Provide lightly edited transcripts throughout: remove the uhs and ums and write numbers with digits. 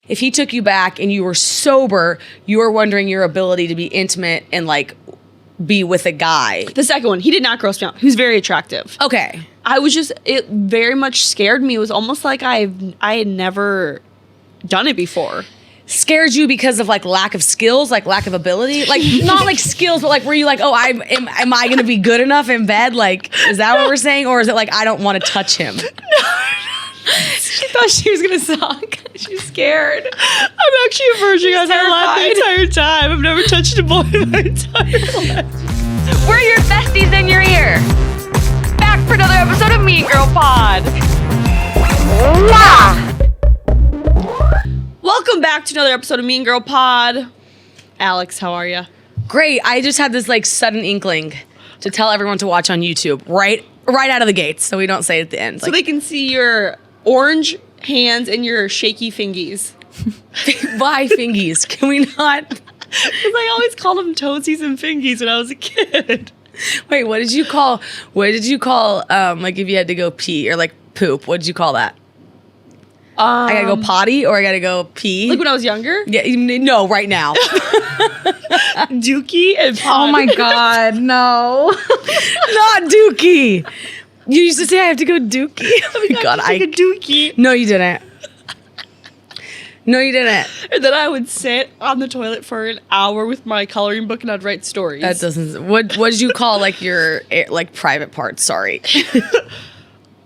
If he took you back and you were sober, you were wondering your ability to be intimate and like be with a guy. The second one, he did not gross me out. He was very attractive. Okay. I was just, it very much scared me. It was almost like I had never done it before. Scared you because of like lack of skills, like lack of ability, like not like skills, but like were you like, oh, am I gonna be good enough in bed? Like, is that what we're saying, or is it like I don't want to touch him? She thought she was gonna suck. She's scared. I'm actually a virgin. I laughed the entire time. I've never touched a boy in my entire life. We're your besties in your ear. Back for another episode of Mean Girl Pod. Welcome back to another episode of Mean Girl Pod. Alex, how are you? Great. I just had this like sudden inkling to tell everyone to watch on YouTube right out of the gates, so we don't say it at the end. So they can see your orange hands and your shaky fingies. Why fingies? Can we not? Because I always called them toesies and fingies when I was a kid. Wait, what did you call like if you had to go pee or like poop? What did you call that? I gotta go potty or I gotta go pee? Like when I was younger? Yeah, no, right now. Dookie and pod. Oh my God, no. Not dookie. You used to say I have to go dookie. Oh my God, a dookie. No, you didn't. No, you didn't. And then I would sit on the toilet for an hour with my coloring book and I'd write stories. That doesn't. What did you call like your like private parts? Sorry.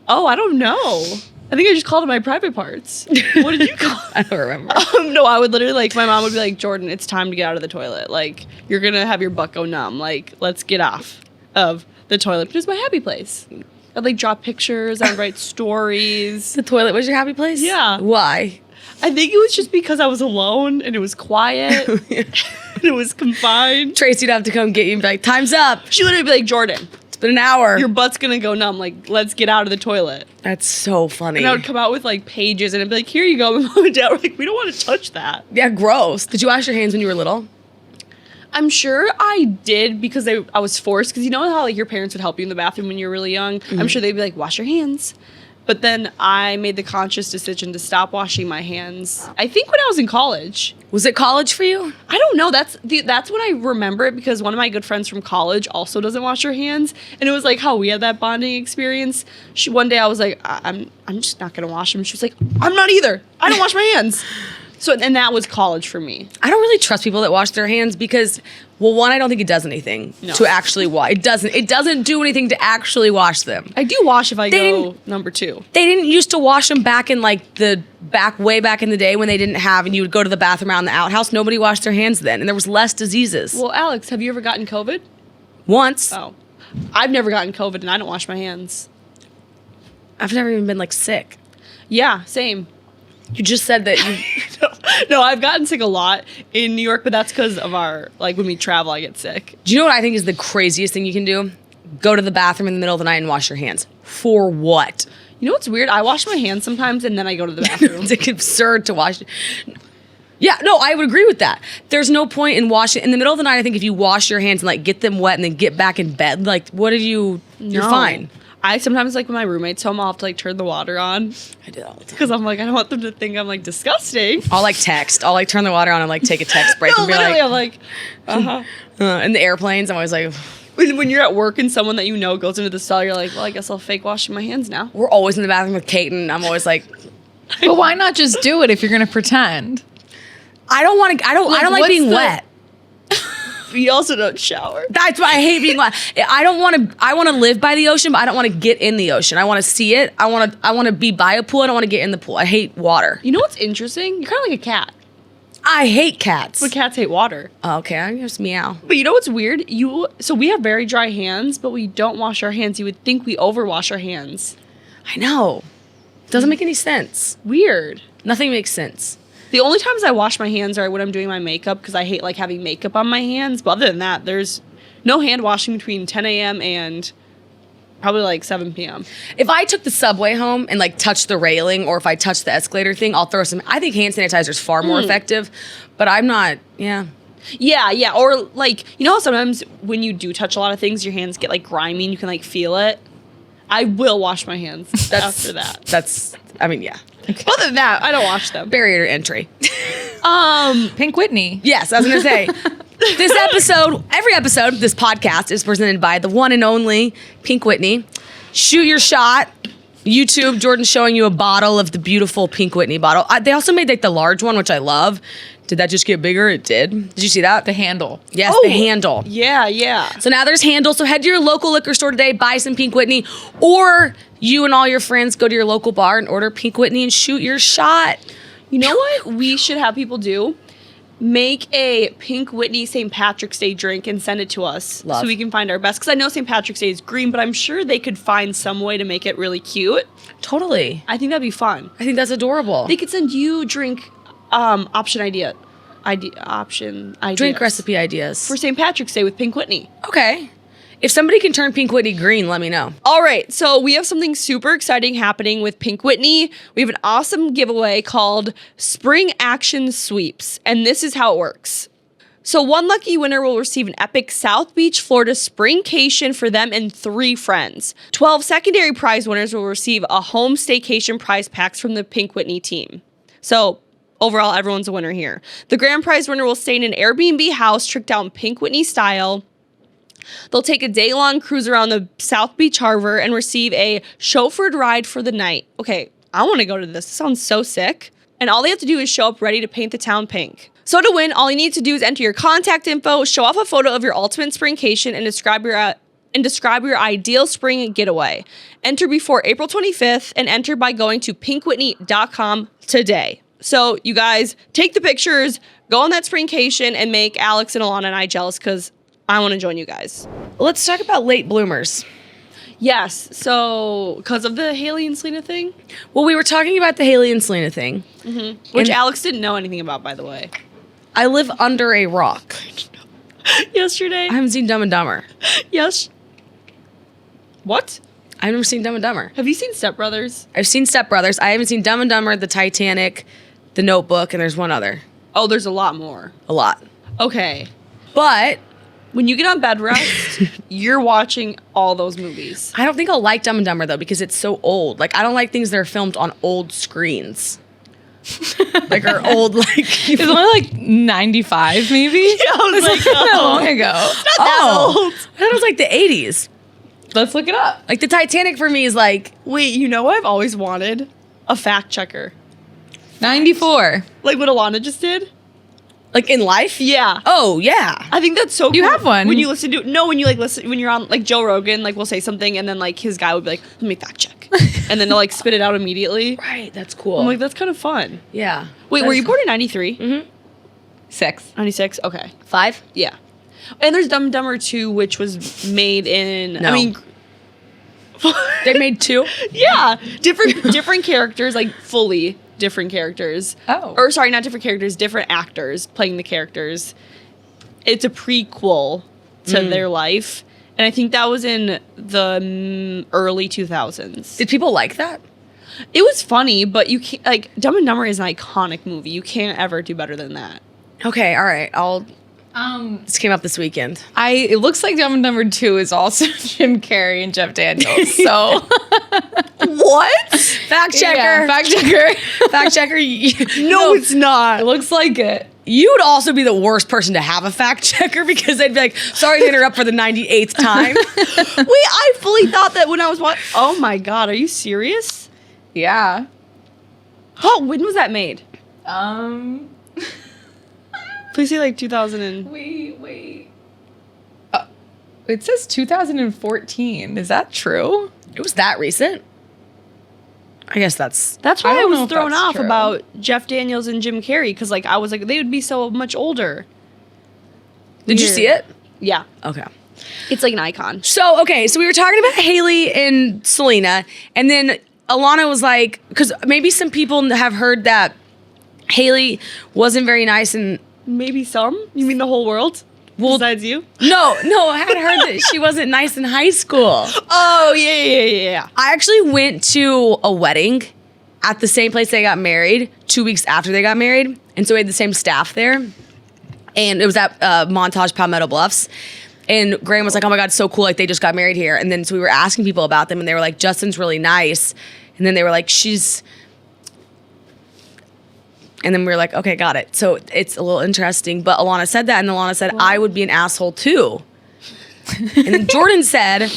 Oh, I don't know. I think I just called it my private parts. What did you call it? I don't remember. No, I would literally, like, my mom would be like, Jordyn, it's time to get out of the toilet. Like, you're going to have your butt go numb. Like, let's get off of the toilet. But it was my happy place. I'd, like, draw pictures. I'd write stories. The toilet was your happy place? Yeah. Why? I think it was just because I was alone and it was quiet. And it was confined. Tracy'd have to come get you and be like, time's up. She would be like, Jordyn, It's been an hour. your butt's going to go numb. Like, let's get out of the toilet. That's so funny. And I would come out with, like, pages and I'd be like, here you go. My mom and dad were like, we don't want to touch that. Yeah, gross. Did you wash your hands when you were little? I'm sure I did because I was forced. Because you know how like your parents would help you in the bathroom when you were really young? I'm sure they'd be like, wash your hands. But then I made the conscious decision to stop washing my hands. I think when I was in college. Was it college for you? I don't know. That's when I remember it because one of my good friends from college also doesn't wash her hands. And it was like how we had that bonding experience. One day I was like, I'm just not going to wash them. She was like, I'm not either. I don't wash my hands. So, and that was college for me. I don't really trust people that wash their hands because, well, one, I don't think it does anything to actually wash. It doesn't do anything to actually wash them. I do wash if I go number 2. They didn't used to wash them back in like way back in the day when they didn't have, and you would go to the bathroom out in the outhouse. Nobody washed their hands then, and there was less diseases. Well, Alex, have you ever gotten COVID? Once. Oh. I've never gotten COVID and I don't wash my hands. I've never even been like sick. Yeah, same. You just said that you... No, I've gotten sick a lot in New York, but that's because of like when we travel, I get sick. Do you know what I think is the craziest thing you can do? Go to the bathroom in the middle of the night and wash your hands. For what? You know what's weird? I wash my hands sometimes and then I go to the bathroom. It's absurd to wash. Yeah, no, I would agree with that. There's no point in washing in the middle of the night. I think if you wash your hands and like get them wet and then get back in bed, like what did you? You're fine. I sometimes like when my roommate's home, I'll have to like turn the water on. I do that all the time. Because I'm like, I don't want them to think I'm like disgusting. I'll like text. I'll like turn the water on and like take a text break No, and be literally, like, I'm like, in the airplanes, I'm always like, when you're at work and someone that you know goes into the stall, you're like, well, I guess I'll fake washing my hands now. we're always in the bathroom with Kate and I'm always like, But why not just do it if you're gonna pretend? I don't want to. I don't like what's being the- wet. You also don't shower. That's why I hate being wet. I don't want to. I want to live by the ocean, but I don't want to get in the ocean. I want to see it. I want to be by a pool. I don't want to get in the pool. I hate water. You know what's interesting? You're kind of like a cat. I hate cats. But cats hate water. Oh, okay, I just meow. But you know what's weird? So we have very dry hands, but we don't wash our hands. You would think we overwash our hands. I know. Doesn't make any sense. Weird. Nothing makes sense. The only times I wash my hands are when I'm doing my makeup because I hate like having makeup on my hands. But other than that, there's no hand washing between 10 a.m. and probably like 7 p.m. If I took the subway home and like touched the railing, or if I touched the escalator thing, I'll throw some. I think hand sanitizer is far more effective, but I'm not. Yeah. Yeah. Or like, you know how sometimes when you do touch a lot of things, your hands get like grimy and you can like feel it? I will wash my hands after that. That's, I mean, yeah. Other than that, I don't wash them. Barrier to entry. Pink Whitney. Yes, I was going to say. This episode, every episode of this podcast is presented by the one and only Pink Whitney. Shoot your shot. YouTube, Jordyn showing you a bottle of the beautiful Pink Whitney bottle. They also made like the large one, which I love. Did that just get bigger? It did. Did you see that? The handle. Yes, the handle. Yeah. So now there's handles. So head to your local liquor store today, buy some Pink Whitney, or you and all your friends go to your local bar and order Pink Whitney and shoot your shot. You know what we should have people do? Make a Pink Whitney St. Patrick's Day drink and send it to us Love. so we can find our best. Because I know St. Patrick's Day is green, but I'm sure they could find some way to make it really cute. Totally. I think that'd be fun. I think that's adorable. They could send you drink option ideas Drink recipe ideas. for St. Patrick's Day with Pink Whitney. Okay. If somebody can turn Pink Whitney green, let me know. All right, so we have something super exciting happening with Pink Whitney. We have an awesome giveaway called Spring Action Sweeps, and this is how it works. So one lucky winner will receive an epic South Beach, Florida springcation for them and 3 friends. 12 secondary prize winners will receive a home staycation prize packs from the Pink Whitney team. So overall, everyone's a winner here. The grand prize winner will stay in an Airbnb house tricked out in Pink Whitney style. They'll take a day-long cruise around the South Beach Harbor and receive a chauffeured ride for the night. Okay, I want to go to this. This sounds so sick. And all they have to do is show up ready to paint the town pink. So to win, all you need to do is enter your contact info, show off a photo of your ultimate springcation, and describe your ideal spring getaway. Enter before April 25th and enter by going to pinkwhitney.com today. So you guys take the pictures, go on that springcation, and make Alex and Alana and I jealous because I want to join you guys. Let's talk about late bloomers. Yes, so because of the Haley and Selena thing, Well, we were talking about the Haley and Selena thing. which And- Alex didn't know anything about, by the way. I live under a rock. Yesterday. I haven't seen Dumb and Dumber. Yes. What? I've never seen Dumb and Dumber. Have you seen Step Brothers? I've seen Step Brothers. I haven't seen Dumb and Dumber, The Titanic, The Notebook, and there's one other. Oh, there's a lot more. A lot. Okay. But When you get on bed rest, you're watching all those movies. I don't think I'll like Dumb and Dumber, though, because it's so old. Like, I don't like things that are filmed on old screens. Like, or old, like... Is it only like 95 maybe? Yeah, I was like, Not long ago. Oh, I thought it was like the 80s. Let's look it up. Like, the Titanic for me is like... wait, you know what I've always wanted? A fact checker. 94. Like what Alana just did? Like, in life? Yeah. Oh, yeah. I think that's so cool. You have one. When you listen to when you like listen when you're on like Joe Rogan, like we'll say something and then like his guy would be like, let me fact check. And then they'll like spit it out immediately. Right, that's cool. I'm like, that's kind of fun. yeah. Wait, That were is you born in 93? Mm-hmm. 6. 96? Okay. 5? Yeah. And there's Dumb and Dumber 2, which was made in No. I mean They made 2? yeah, different characters, like fully different characters. Oh. Or sorry, not different characters, different actors playing the characters. It's a prequel to their life. And I think that was in the early 2000s. Did people like that? It was funny, but you can't, like, Dumb and Dumber is an iconic movie. You can't ever do better than that. Okay, all right. This came up this weekend. It looks like Dumb and Dumber 2 is also Jim Carrey and Jeff Daniels. So What? Fact checker. Yeah, fact checker. Fact checker. No, it's not. It looks like it. You would also be the worst person to have a fact checker because they'd be like, sorry to interrupt for the 98th time. Wait, I fully thought that when I was watching. Oh my God, are you serious? Yeah. Oh, when was that made? Please say like 2000 and... Wait. It says 2014. Is that true? It was that recent? I guess that's... That's I why I, don't know was if thrown that's off true. about Jeff Daniels and Jim Carrey, because like I was like, they would be so much older. Did you Weird. see it? Yeah. Okay. It's like an icon. So, okay, so we were talking about Haley and Selena, and then Alana was like, because maybe some people have heard that Haley wasn't very nice and... Maybe some? You mean the whole world? Well, Besides you? No, I had heard that she wasn't nice in high school. Oh, yeah. I actually went to a wedding at the same place they got married 2 weeks after they got married. And so we had the same staff there. And it was at Montage Palmetto Bluffs. And Graham was like, oh my God, so cool. Like they just got married here. And then so we were asking people about them and they were like, Justin's really nice. And then they were like, and then we were like, okay, got it. So it's a little interesting. But Alana said that, and Alana said, I would be an asshole too. And then Jordyn said,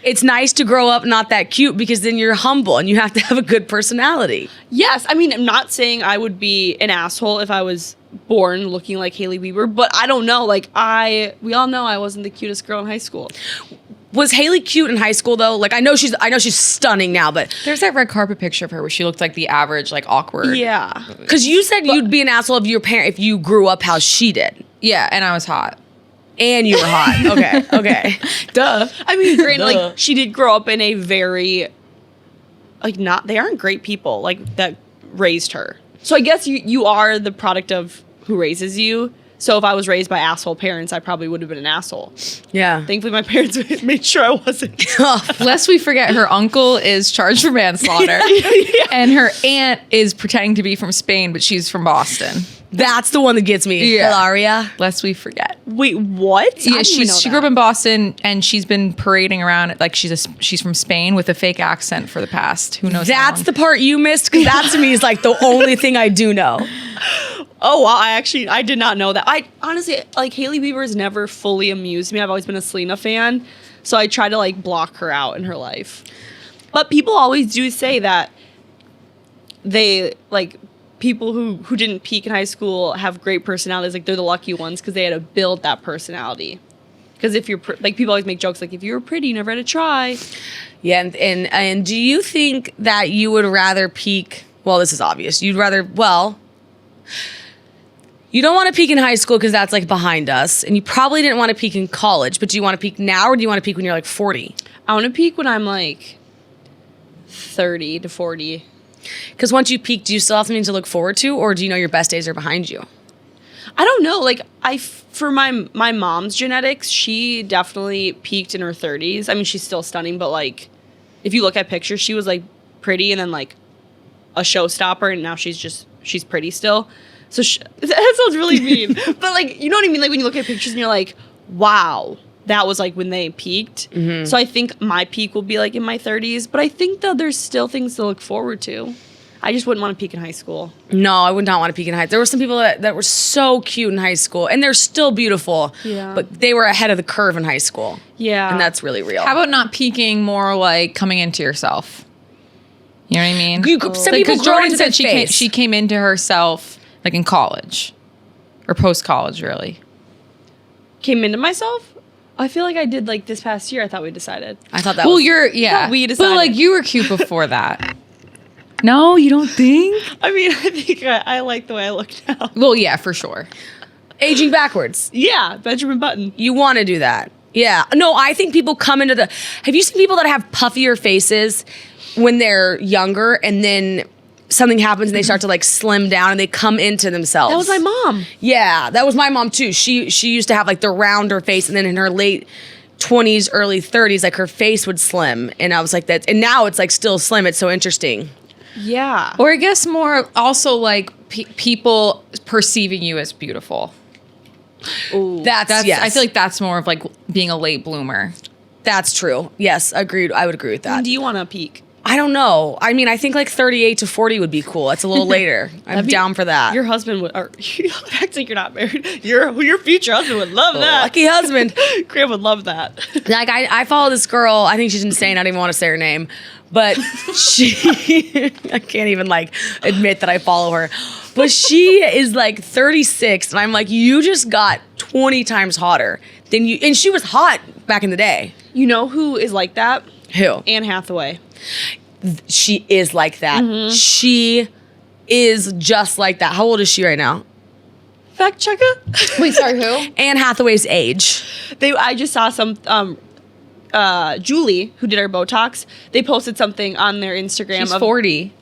it's nice to grow up not that cute because then you're humble and you have to have a good personality. Yes, I mean, I'm not saying I would be an asshole if I was born looking like Hailey Bieber, but I don't know. Like we all know I wasn't the cutest girl in high school. Was Hailey cute in high school though? Like I know she's stunning now, but There's that red carpet picture of her where she looked like the average, like awkward. Yeah. because you said you'd be an asshole if you grew up how she did, Yeah, and I was hot. and you were hot. Okay. Duh. I mean, granted, like she did grow up in a very, like they aren't great people like that raised her. So I guess you are the product of who raises you. So if I was raised by asshole parents, I probably would have been an asshole. Yeah. Thankfully, my parents made sure I wasn't. Lest we forget, her uncle is charged for manslaughter, and her aunt is pretending to be from Spain, but she's from Boston. That's the one that gets me. Yeah. Hilaria. Lest we forget. Wait, what? Yeah, she grew up in Boston, and she's been parading around like she's from Spain with a fake accent for the past who knows. That's how the part you missed because that to me is like the only thing I do know. Oh wow! I did not know that. I honestly like Hailey Bieber has never fully amused me. I've always been a Selena fan, so I try to like block her out in her life. But people always do say that they like people who didn't peak in high school have great personalities. Like they're the lucky ones because they had to build that personality. Because if you're like people always make jokes like if you were pretty, you never had to try. Yeah, and do you think that you would rather peak? Well, this is obvious. You don't want to peak in high school because that's like behind us, and you probably didn't want to peak in college. But do you want to peak now, or do you want to peak when you're like 40? I want to peak when I'm like 30 to 40. Because once you peak, do you still have something to look forward to, or do you know your best days are behind you? I don't know. Like for my mom's genetics, she definitely peaked in her 30s. I mean, she's still stunning, but like if you look at pictures, she was like pretty and then like a showstopper, and now she's pretty still. So that sounds really mean, but like you know what I mean. Like when you look at pictures and you're like, wow, that was like when they peaked. Mm-hmm. So I think my peak will be like in my 30s, but I think though there's still things to look forward to. I just wouldn't want to peak in high school. No, I would not want to peak in high. There were some people that were so cute in high school, and they're still beautiful. Yeah. But they were ahead of the curve in high school. Yeah. And that's really real. How about not peaking, more like coming into yourself? You know what I mean? Some people grow Jordyn into said their she came into herself like in college or post college, really. Came into myself? I feel like I did like this past year. I thought we decided. I thought that Well, was... we decided. But like you were cute before that. No, you don't think? I mean, I think I like the way I look now. Well, yeah, for sure. aging backwards. Yeah, Benjamin Button. You want to do that. Yeah. No, I think people come into the... Have you seen people that have puffier faces when they're younger and then something happens and they start to like slim down and they come into themselves? That was my mom. Yeah, that was my mom too. She used to have like the rounder face, and then in her late 20s, early 30s, like her face would slim. And I was like, that. And now it's like still slim. It's so interesting. Yeah. Or I guess more also like people perceiving you as beautiful. Ooh. That's yes. I feel like that's more of like being a late bloomer. That's true. Yes, agreed. I would agree with that. When do you want to peak? I don't know. I mean, I think like 38 to 40 would be cool. It's a little later. I'm down for that. Your husband would, or you act like you're not married. Your future husband would love that. Lucky husband. Graham would love that. Like I follow this girl. I think she's insane. I don't even want to say her name, but she. I can't even like admit that I follow her, but she is like 36, and I'm like, you just got 20 times hotter than you. And she was hot back in the day. You know who is like that? Who? Anne Hathaway. She is like that. Mm-hmm. She is just like that. How old is she right now? Fact checker. Wait, sorry, who? Anne Hathaway's age. I just saw some Julie, who did our Botox, they posted something on their Instagram. She's 40.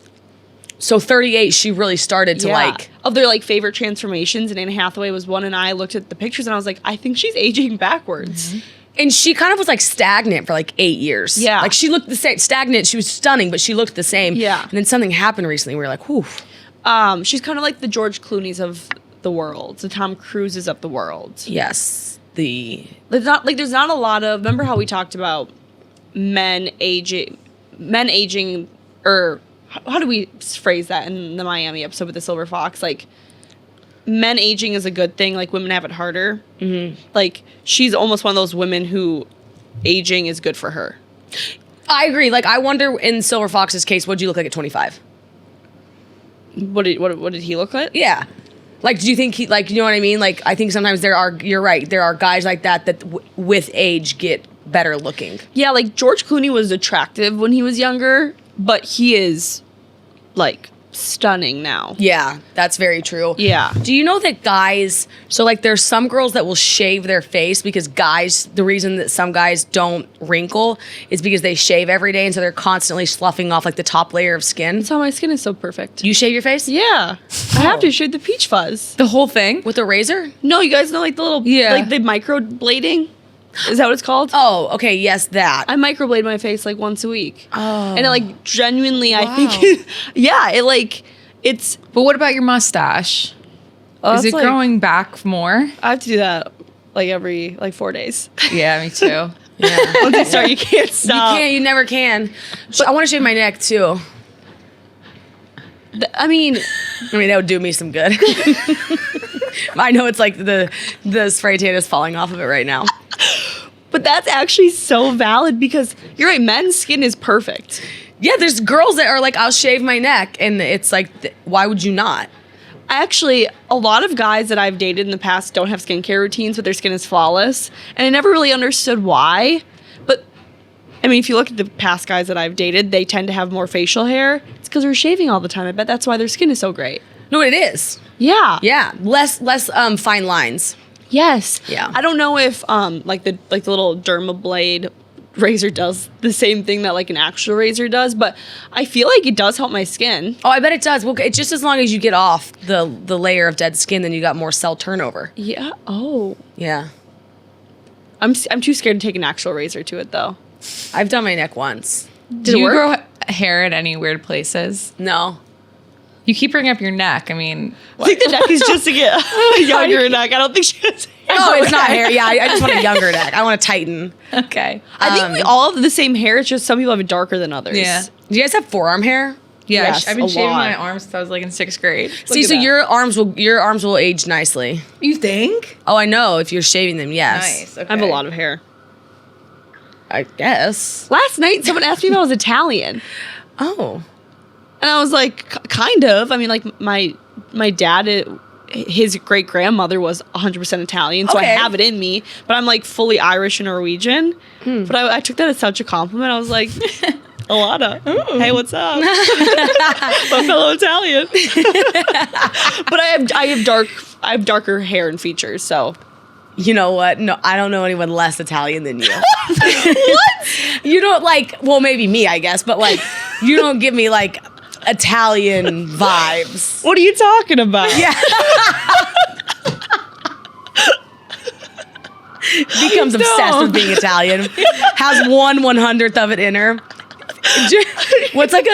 So 38, she really started to like... Of their like favorite transformations, and Anne Hathaway was one, and I looked at the pictures and I was like, I think she's aging backwards. Mm-hmm. And she kind of was like stagnant for like 8 years. Yeah. Like she looked the same, stagnant. She was stunning, but she looked the same. Yeah. And then something happened recently. We were like, whew. She's kind of like the George Clooney's of the world, the Tom Cruises of the world. Yes. there's not a lot of, remember how we talked about men aging, or how do we phrase that in the Miami episode with the silver fox? Like, men aging is a good thing. Like, women have it harder. Mm-hmm. Like, she's almost one of those women who aging is good for her. I agree. Like, I wonder in Silver Fox's case, what'd you look like at 25? What did he look like? Yeah. Like, do you think he, like, you know what I mean? Like, I think sometimes you're right, there are guys like that with age get better looking. Yeah, like, George Clooney was attractive when he was younger, but he is, like, stunning now. Yeah, that's very true. Yeah. Do you know that guys, so like there's some girls that will shave their face because guys, the reason that some guys don't wrinkle is because they shave every day and so they're constantly sloughing off like the top layer of skin. That's how my skin is so perfect. You shave your face? Yeah. I have to shave the peach fuzz. The whole thing? With a razor? No, you guys know like the little, like the microblading? Is that what it's called? Oh, okay, yes, that. I microblade my face like once a week. Oh. And it, like, genuinely, I think, it's... But what about your mustache? Is it like- growing back more? I have to do that, like, every, 4 days. Yeah, me too. Yeah. Once you start, you can't stop. You never can. But I want to shave my neck too. I mean, that would do me some good. I know it's like the spray tan is falling off of it right now. but that's actually so valid because you're right, men's skin is perfect. Yeah, there's girls that are like, I'll shave my neck. And it's like, why would you not? Actually, a lot of guys that I've dated in the past don't have skincare routines, but their skin is flawless. And I never really understood why. But, I mean, if you look at the past guys that I've dated, they tend to have more facial hair. It's because they're shaving all the time. I bet that's why their skin is so great. No, it is. Yeah. Yeah, less fine lines. Yes. Yeah. I don't know if like the little dermablade razor does the same thing that like an actual razor does, but I feel like it does help my skin. Oh, I bet it does. Well, it's just as long as you get off the layer of dead skin, then you got more cell turnover. Yeah. Oh. Yeah. I'm too scared to take an actual razor to it though. I've done my neck once. Do you grow hair at any weird places? No. You keep bringing up your neck. I mean, I think the neck is just to get a younger neck. I don't think she has hair. No, it's not hair. Yeah, I just want a younger neck. I want to tighten. okay. I think we all have the same hair. It's just some people have it darker than others. Yeah. Do you guys have forearm hair? Yeah, Yes, I've been a shaving lot. my arms since I was like in 6th grade. See, at so that. your arms will age nicely. You think? Oh, I know. If you're shaving them, yes. Nice. Okay. I have a lot of hair. I guess. Last night, someone asked me if I was Italian. Oh. And I was like, kind of. I mean, like, my dad, his great-grandmother was 100% Italian, so I Okay. have it in me. But I'm, like, fully Irish and Norwegian. But I took that as such a compliment. I was like, Alana, hey, what's up? My fellow Italian. But I have darker hair and features, so... You know what? No, I don't know anyone less Italian than you. What? You don't like, well, maybe me, I guess, but like, you don't give me like Italian vibes. What are you talking about? Yeah. Becomes obsessed with being Italian. Has 1/100th of it in her. What's like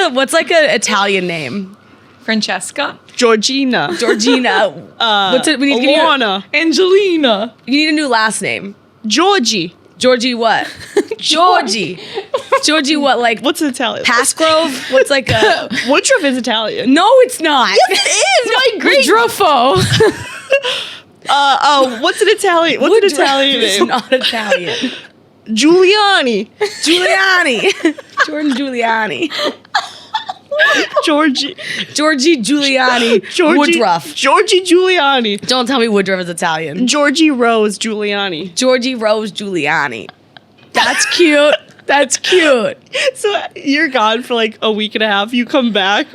a Italian name? Francesca? Georgina. Georgina. We need Alana. Angelina. You need a new last name. Georgie. Georgie what? Georgie. Georgie what? Like What's Italian? Passgrove? What's like a... Woodruff is Italian. No, it's not. Yes, it is. My great. Woodruffo. What's an Italian? What's an Italian It's name? not Italian. Giuliani. Giuliani. Jordyn Giuliani. Georgie Giuliani. Woodruff. Georgie Giuliani. Don't tell me Woodruff is Italian. Georgie Rose Giuliani. Georgie Rose Giuliani. That's cute. That's cute. So you're gone for like a week and a half. You come back,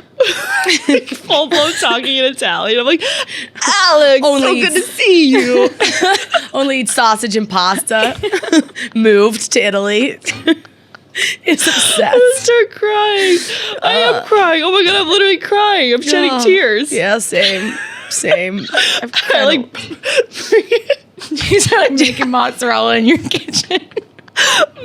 like, full blown talking in Italian. I'm like, Alex, Only so good to see you. Only eat sausage and pasta. Moved to Italy. It's I'm obsessed. gonna start crying. I am crying. Oh my god, I'm literally crying. I'm shedding tears. Yeah, same. I like You started making mozzarella in your kitchen.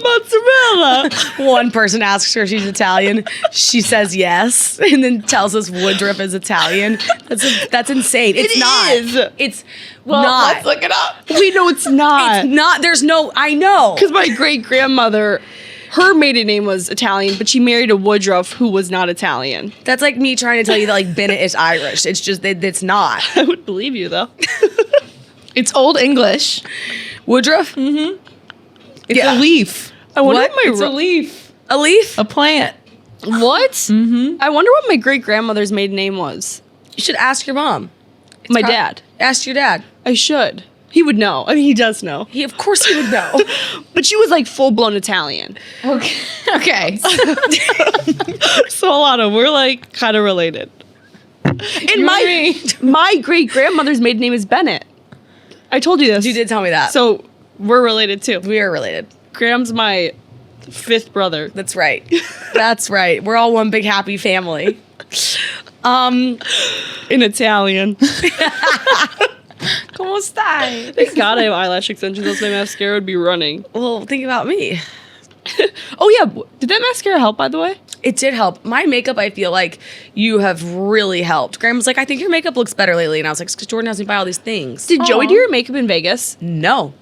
Mozzarella. One person asks her if she's Italian. She says yes, and then tells us Woodruff is Italian. That's insane. It's not. It's not. Let's look it up. Wait, no, it's not. It's not. There's no. I know. Because my great grandmother, her maiden name was Italian, but she married a Woodruff who was not Italian. That's like me trying to tell you that like Bennett is Irish. It's just it's not. I would believe you though. It's Old English. Woodruff. It's Yeah. a leaf. I wonder What? what my It's a leaf. A leaf. A plant. what? Mm-hmm. I wonder what my great grandmother's maiden name was. You should ask your mom. My dad. Ask your dad. I should. He would know. I mean, he does know. Of course he would know. But she was like full blown Italian. Okay. Okay. So Alana, we're like kind of related. And my great grandmother's maiden name is Bennett. I told you this. You did tell me that. So we're related too. We are related. Graham's my fifth brother. That's right. That's right. We're all one big happy family. In Italian. ¿Cómo estás? Thank God I have eyelash extensions, else my mascara would be running. Well, think about me. Oh yeah, did that mascara help, by the way? It did help. My makeup, I feel like you have really helped. Graham was like, I think your makeup looks better lately. And I was like, because Jordyn has me buy all these things. Did Joey do your makeup in Vegas? No.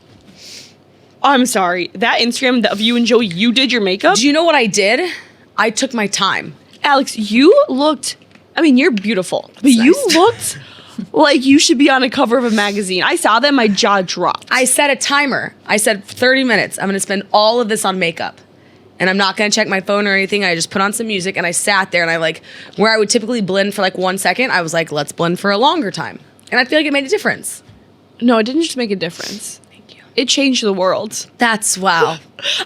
I'm sorry. That Instagram of you and Joey, you did your makeup? Do you know what I did? I took my time. Alex, you looked, I mean, you're beautiful, but you nice. looked like you should be on a cover of a magazine. I saw that, my jaw dropped. I set a timer. I said 30 minutes. I'm going to spend all of this on makeup. And I'm not going to check my phone or anything. I just put on some music and I sat there and I like, where I would typically blend for like 1 second, I was like, let's blend for a longer time. And I feel like it made a difference. No, it didn't just make a difference. Thank you. It changed the world. That's wow.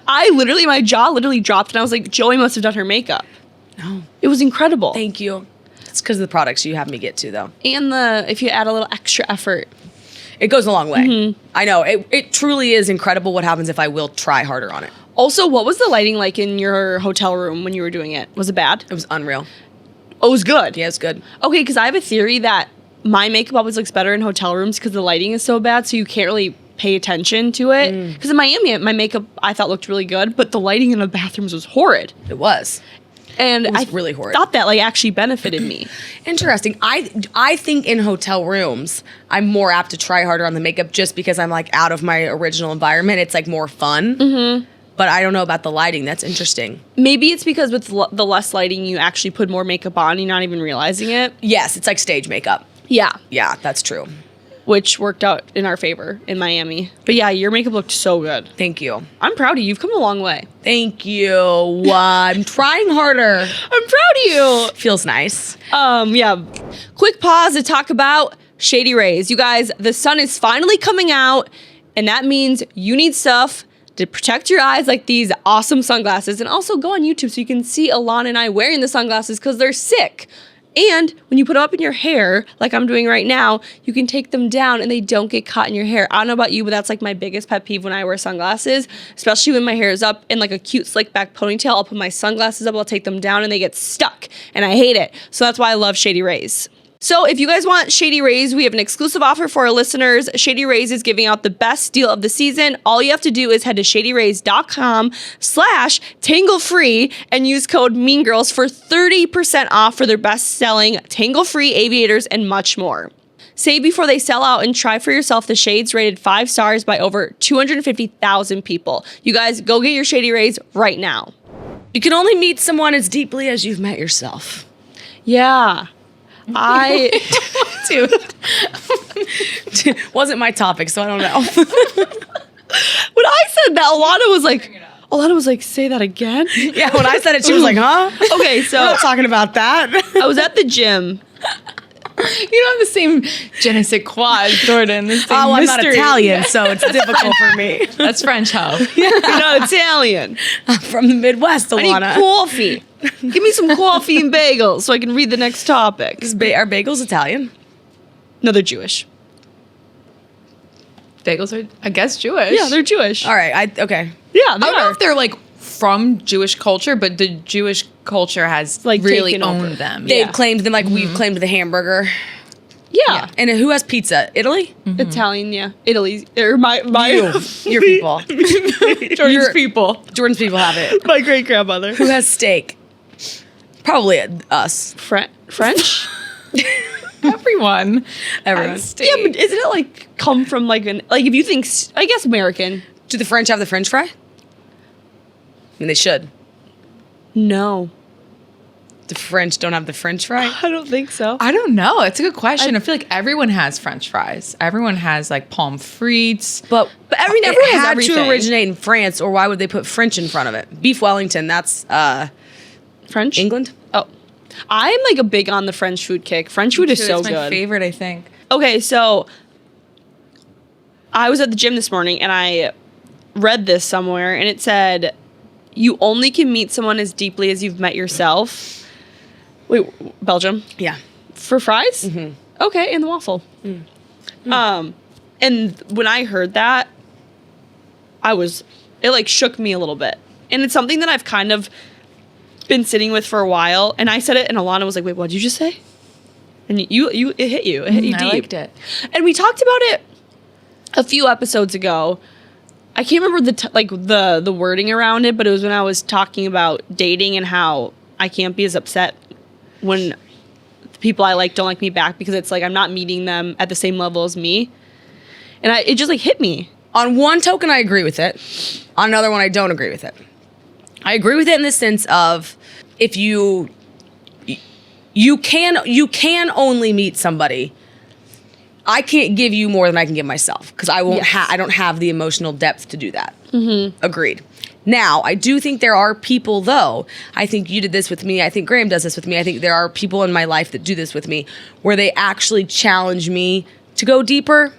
My jaw literally dropped and I was like, Joey must have done her makeup. No. It was incredible. Thank you. It's because of the products you have me get to though. And if you add a little extra effort. It goes a long way. I know. It truly is incredible what happens if I will try harder on it. Also, what was the lighting like in your hotel room when you were doing it? Was it bad? It was unreal. Oh, it was good. Yeah, it's good. Okay, because I have a theory that my makeup always looks better in hotel rooms because the lighting is so bad, so you can't really pay attention to it. Because in Miami, my makeup I thought looked really good, but the lighting in the bathrooms was horrid. It was. And was I really horrid. thought that like actually benefited me. Interesting. I think in hotel rooms, I'm more apt to try harder on the makeup just because I'm like out of my original environment. It's like more fun. But I don't know about the lighting. That's interesting. Maybe it's because with the less lighting, you actually put more makeup on, you're not even realizing it. Yes, it's like stage makeup. Yeah. Yeah, that's true. Which worked out in our favor in Miami. But yeah, your makeup looked so good. Thank you. I'm proud of you. You've come a long way. Thank you. I'm trying harder. I'm proud of you. Feels nice. Yeah. Quick pause to talk about Shady Rays. You guys, the sun is finally coming out, and that means you need stuff to protect your eyes like these awesome sunglasses. And also go on YouTube so you can see Alana and I wearing the sunglasses because they're sick. And when you put them up in your hair, like I'm doing right now, you can take them down and they don't get caught in your hair. I don't know about you, but that's like my biggest pet peeve when I wear sunglasses, especially when my hair is up in like a cute slick back ponytail. I'll put my sunglasses up, I'll take them down and they get stuck and I hate it. So that's why I love Shady Rays. So if you guys want Shady Rays, we have an exclusive offer for our listeners. Shady Rays is giving out the best deal of the season. All you have to do is head to shadyrays.com/tangle-free and use code MEANGIRLS for 30% off for their best-selling tangle-free aviators and much more. Save before they sell out and try for yourself the shades rated 5 stars by over 250,000 people. You guys, go get your Shady Rays right now. You can only meet someone as deeply as you've met yourself. Yeah. Dude. Wasn't my topic, so I don't know. When I said that, Alana was like, say that again? Yeah, when I said it, she was like, huh? Okay, so We're not talking about that. I was at the gym. You don't have the same je ne sais quoi as Jordyn. The same I'm not mystery. Italian, so it's difficult for me. That's French, ho. You're not Italian. I'm from the Midwest, I need Alana. coffee. Give me some coffee and bagels so I can read the next topic. Are bagels Italian? No, they're Jewish. Bagels are, I guess, Jewish. Yeah, they're Jewish. All right, okay. Yeah, I don't know if they're like from Jewish culture, but the Jewish culture has Like, really taken over. owned them. They've Yeah. claimed them like we've claimed the hamburger. Yeah. And who has pizza? Italy? Italian, yeah. Italy. Or my Your people. Jordan's people. Jordan's people have it. My great grandmother. Who has steak? Probably us. French? Everyone. Everyone. Yeah, but isn't it like come from like if you think, I guess American. Do the French have the French fry? I mean, they should. No. The French don't have the French fry? I don't think so. I don't know. It's a good question. I feel like everyone has French fries. Everyone has like pommes frites. But everyone it has had everything. to originate in France, or why would they put French in front of it? Beef Wellington, that's French? England? Oh. I'm like a big on the French food kick. French food is so It's my good. favorite, I think. Okay, so I was at the gym this morning and I read this somewhere and it said, you only can meet someone as deeply as you've met yourself. Wait, Belgium? Yeah. For fries? Mm-hmm. Okay, and the waffle. And when I heard that, it like shook me a little bit. And it's something that I've kind of been sitting with for a while. And I said it and Alana was like, wait, what did you just say? And it hit you. It hit you deep. I liked it. And we talked about it a few episodes ago. I can't remember the wording around it, but it was when I was talking about dating and how I can't be as upset when the people I like don't like me back because it's like I'm not meeting them at the same level as me. And it just like hit me. On one token, I agree with it. On another one, I don't agree with it. I agree with it in the sense of if you can only meet somebody. I can't give you more than I can give myself because I won't. I don't have the emotional depth to do that. Mm-hmm. Agreed. Now, I do think there are people, though. I think you did this with me. I think Graham does this with me. I think there are people in my life that do this with me, where they actually challenge me to go deeper.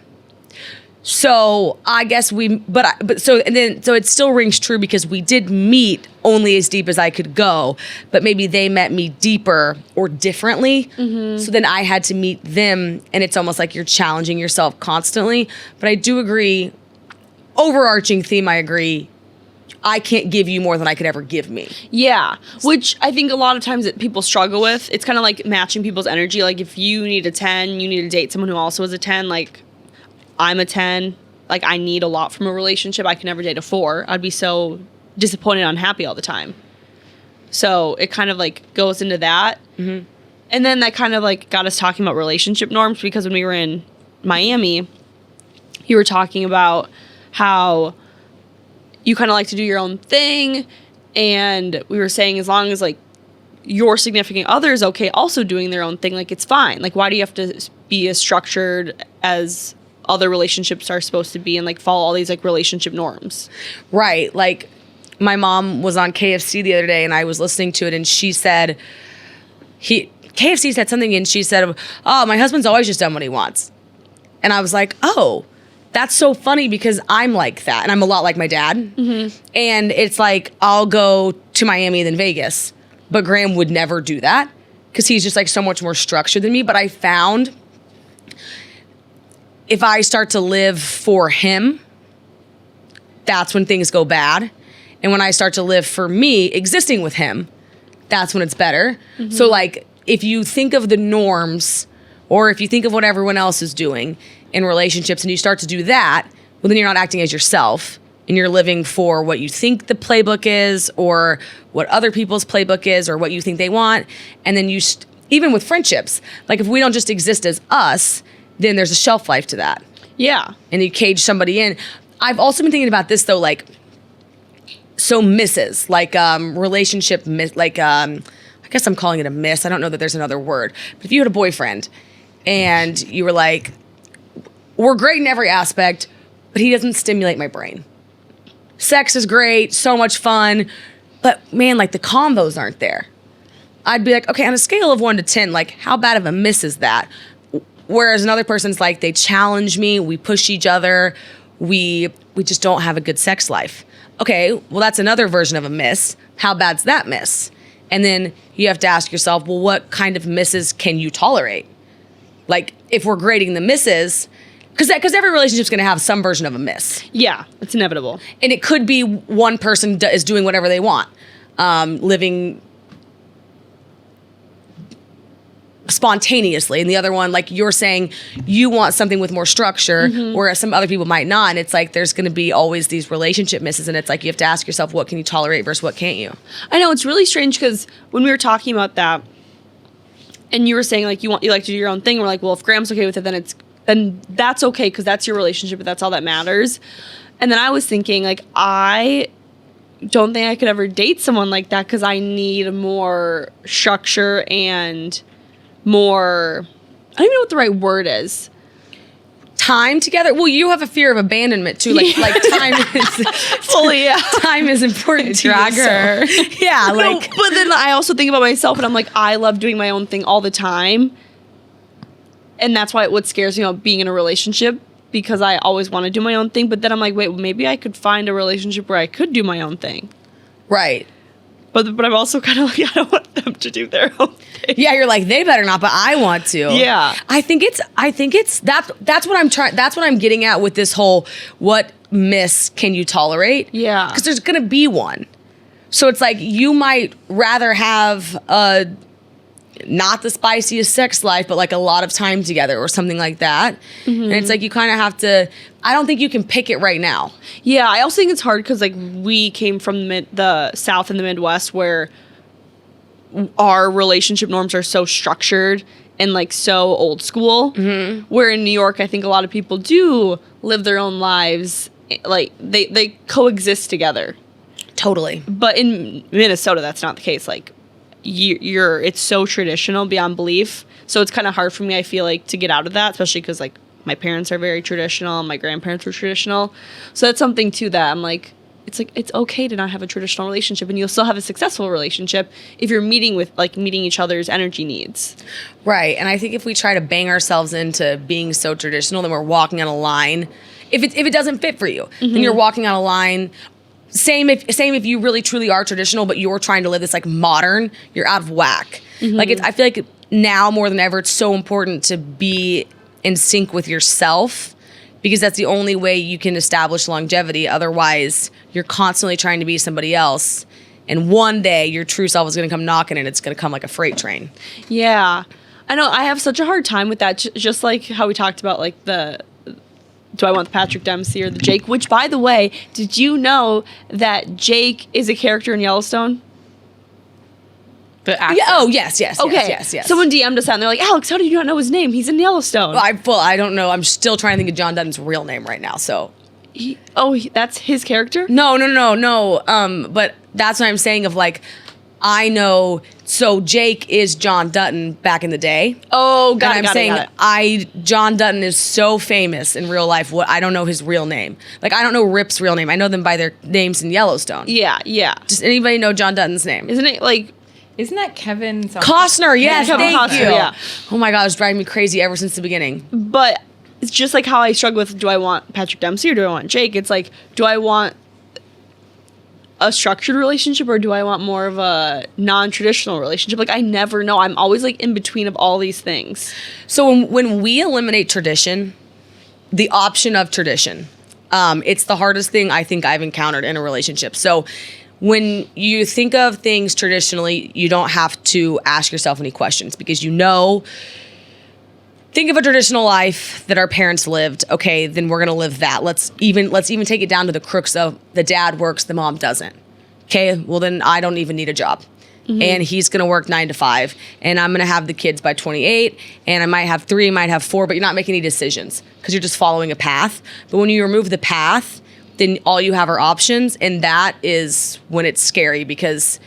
So I guess so it still rings true because we did meet only as deep as I could go, but maybe they met me deeper or differently. Mm-hmm. So then I had to meet them, and it's almost like you're challenging yourself constantly. But I do agree, overarching theme, I agree, I can't give you more than I could ever give me. Yeah, which I think a lot of times that people struggle with. It's kind of like matching people's energy. Like if you need a 10, you need to date someone who also is a 10. Like I'm a 10. Like I need a lot from a relationship. I can never date a 4. I'd be so disappointed and unhappy all the time. So it kind of like goes into that. Mm-hmm. And then that kind of like got us talking about relationship norms because when we were in Miami, you were talking about how you kind of like to do your own thing. And we were saying as long as like your significant other is okay also doing their own thing, like it's fine. Like why do you have to be as structured as other relationships are supposed to be and like follow all these like relationship norms? Right. Like my mom was on KFC the other day and I was listening to it and she said, KFC said something and she said, oh, my husband's always just done what he wants. And I was like, oh, that's so funny because I'm like that. And I'm a lot like my dad. Mm-hmm. And it's like, I'll go to Miami than Vegas. But Graham would never do that because he's just like so much more structured than me. But I found if I start to live for him, that's when things go bad. And when I start to live for me, existing with him, that's when it's better. Mm-hmm. So like, if you think of the norms or if you think of what everyone else is doing in relationships and you start to do that, well, then you're not acting as yourself and you're living for what you think the playbook is or what other people's playbook is or what you think they want. And then even with friendships, like if we don't just exist as us, then there's a shelf life to that. Yeah. And you cage somebody in. I've also been thinking about this though, like, so misses, like relationship, like, I guess I'm calling it a miss. I don't know that there's another word. But if you had a boyfriend and you were like, we're great in every aspect, but he doesn't stimulate my brain. Sex is great, so much fun, but man, like the combos aren't there. I'd be like, okay, on a scale of 1 to 10, like how bad of a miss is that? Whereas another person's like, they challenge me, we push each other, we just don't have a good sex life. Okay, well that's another version of a miss. How bad's that miss? And then you have to ask yourself, well, what kind of misses can you tolerate? Like if we're grading the misses, because every relationship's going to have some version of a miss. Yeah, it's inevitable. And it could be one person is doing whatever they want, living spontaneously, and the other one, like you're saying, you want something with more structure, whereas some other people might not. And it's like there's going to be always these relationship misses, and it's like you have to ask yourself, what can you tolerate versus what can't you? I know, it's really strange because when we were talking about that, and you were saying like you like to do your own thing, we're like, well, if Graham's okay with it, then that's okay because that's your relationship, but that's all that matters. And then I was thinking, like, I don't think I could ever date someone like that because I need more structure and more, I don't even know what the right word is. Time together. Well, you have a fear of abandonment too. Like time is Fully, yeah. time is important to Drag you. her. So, yeah, No, like but then I also think about myself and I'm like, I love doing my own thing all the time. And that's why what scares me about being in a relationship, because I always want to do my own thing. But then I'm like, wait, maybe I could find a relationship where I could do my own thing. right. But I'm also kind of like, I don't want them to do their own thing. Yeah, you're like, they better not, but I want to. Yeah. I think it's that's what I'm trying, that's what I'm getting at with this whole what miss can you tolerate? Yeah. Because there's gonna be one. So it's like you might rather have not the spiciest sex life, but like a lot of time together or something like that. And it's like you kind of have to, I don't think you can pick it right now. Yeah, I also think it's hard because like we came from the South and the Midwest where our relationship norms are so structured and like so old school. Where in New York, I think a lot of people do live their own lives, like they coexist together. Totally. But in Minnesota, that's not the case. Like it's so traditional beyond belief. So it's kind of hard for me, I feel like, to get out of that, especially because like my parents are very traditional and my grandparents were traditional. So that's something too that I'm like, it's okay to not have a traditional relationship and you'll still have a successful relationship if you're meeting each other's energy needs. Right. And I think if we try to bang ourselves into being so traditional, then we're walking on a line. If it doesn't fit for you, then you're walking on a line. Same if you really truly are traditional, but you're trying to live this like modern, you're out of whack. Like I feel like now more than ever, it's so important to be in sync with yourself because that's the only way you can establish longevity. Otherwise, you're constantly trying to be somebody else. And one day your true self is going to come knocking and it's going to come like a freight train. Yeah. I know I have such a hard time with that. Just like how we talked about like do I want the Patrick Dempsey or the Jake? Which, by the way, did you know that Jake is a character in Yellowstone? The actor. Yeah, oh, yes. Okay. Yes. Someone DM'd us out and they're like, Alex, how did you not know his name? He's in Yellowstone. I don't know. I'm still trying to think of John Dutton's real name right now. So That's his character? no. But that's what I'm saying of like, I know. So Jake is John Dutton back in the day. Oh, got and it. I'm saying John Dutton is so famous in real life. I don't know his real name. Like I don't know Rip's real name. I know them by their names in Yellowstone. Yeah. Does anybody know John Dutton's name? Isn't it like Isn't that Kevin something? Costner? Yes, Kevin thank Costner, you. yeah. Oh my God, it was driving me crazy ever since the beginning. But it's just like how I struggle with, do I want Patrick Dempsey or do I want Jake? It's like, do I want a structured relationship or do I want more of a non-traditional relationship? Like, I never know. I'm always like in between of all these things. So when we eliminate tradition, the option of tradition, it's the hardest thing I think I've encountered in a relationship. So when you think of things traditionally, you don't have to ask yourself any questions because think of a traditional life that our parents lived. Okay, then we're gonna live that. Let's even take it down to the crux of the dad works, the mom doesn't. Okay, well then I don't even need a job. And he's gonna work 9 to 5, and I'm gonna have the kids by 28, and I might have 3, might have 4, but you're not making any decisions because you're just following a path. But when you remove the path, then all you have are options, and that is when it's scary because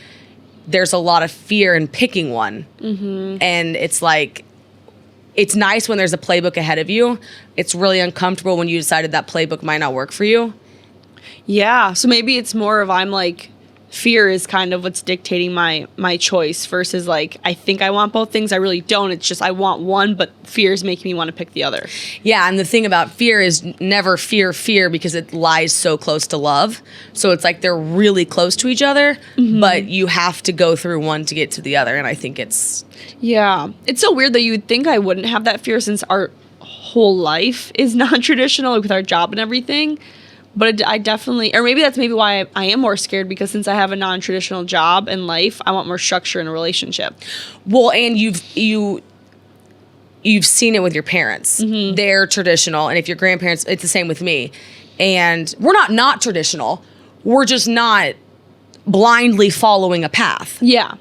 there's a lot of fear in picking one. And it's like, it's nice when there's a playbook ahead of you. It's really uncomfortable when you decided that playbook might not work for you. Yeah. So maybe it's more of I'm like, fear is kind of what's dictating my choice versus like, I think I want both things. I really don't. It's just I want one, but fear is making me want to pick the other. Yeah, and the thing about fear is never fear because it lies so close to love. So it's like they're really close to each other, but you have to go through one to get to the other. And I think it's... Yeah. It's so weird that you would think I wouldn't have that fear since our whole life is non-traditional with our job and everything. But I definitely, or maybe that's why I am more scared because since I have a non-traditional job and life, I want more structure in a relationship. Well, and you you've seen it with your parents. They're traditional. And if your grandparents, it's the same with me. And we're not traditional. We're just not blindly following a path. Yeah.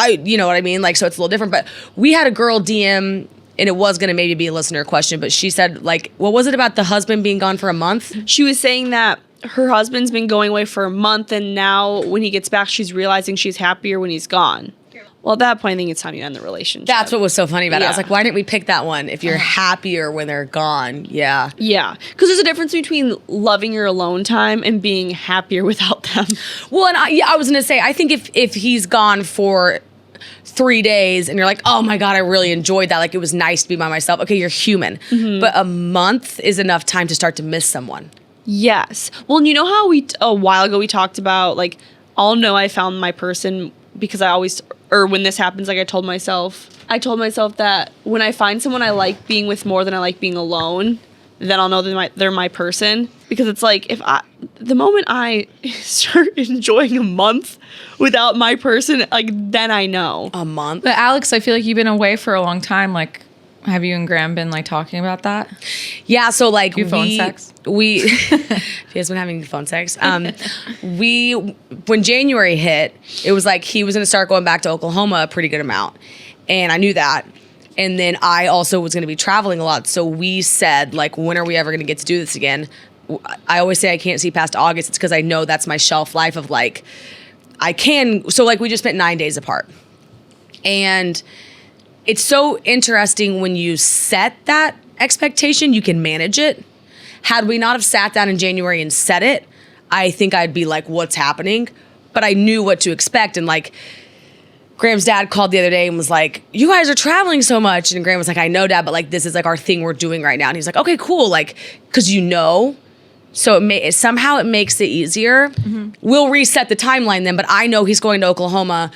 You know what I mean? Like, so it's a little different. But we had a girl DM, and it was going to maybe be a listener question, but she said, like, what was it about the husband being gone for a month? She was saying that her husband's been going away for a month, and now when he gets back, she's realizing she's happier when he's gone. Well, at that point, I think it's time you end the relationship. That's what was so funny about it. I was Yeah. like, why didn't we pick that one? If you're happier when they're gone. Yeah. Yeah. Because there's a difference between loving your alone time and being happier without them. Well, and I was going to say, I think if he's gone for 3 days and you're like, oh my God, I really enjoyed that. Like, it was nice to be by myself. Okay, you're human. But a month is enough time to start to miss someone. Yes. Well, and you know how a while ago we talked about, like, I'll know I found my person because when this happens, like, I told myself that when I find someone I like being with more than I like being alone, then I'll know they're my person. Because it's like, the moment I start enjoying a month without my person, like, then I know. A month? But Alex, I feel like you've been away for a long time. Like, have you and Graham been like talking about that? Yeah, so like phone sex? We he has been having phone sex. When January hit, it was like he was gonna start going back to Oklahoma a pretty good amount. And I knew that. And then I also was gonna be traveling a lot. So we said, like, when are we ever gonna get to do this again? I always say I can't see past August. It's because I know that's my shelf life of, like, I can. So like we just spent 9 days apart. And it's so interesting when you set that expectation, you can manage it. Had we not have sat down in January and set it, I think I'd be like, what's happening? But I knew what to expect. And like, Graham's dad called the other day and was like, you guys are traveling so much. And Graham was like, I know, Dad, but like, this is like our thing we're doing right now. And he's like, okay, cool. Like, cause you know, so somehow it makes it easier. We'll reset the timeline then, but I know he's going to Oklahoma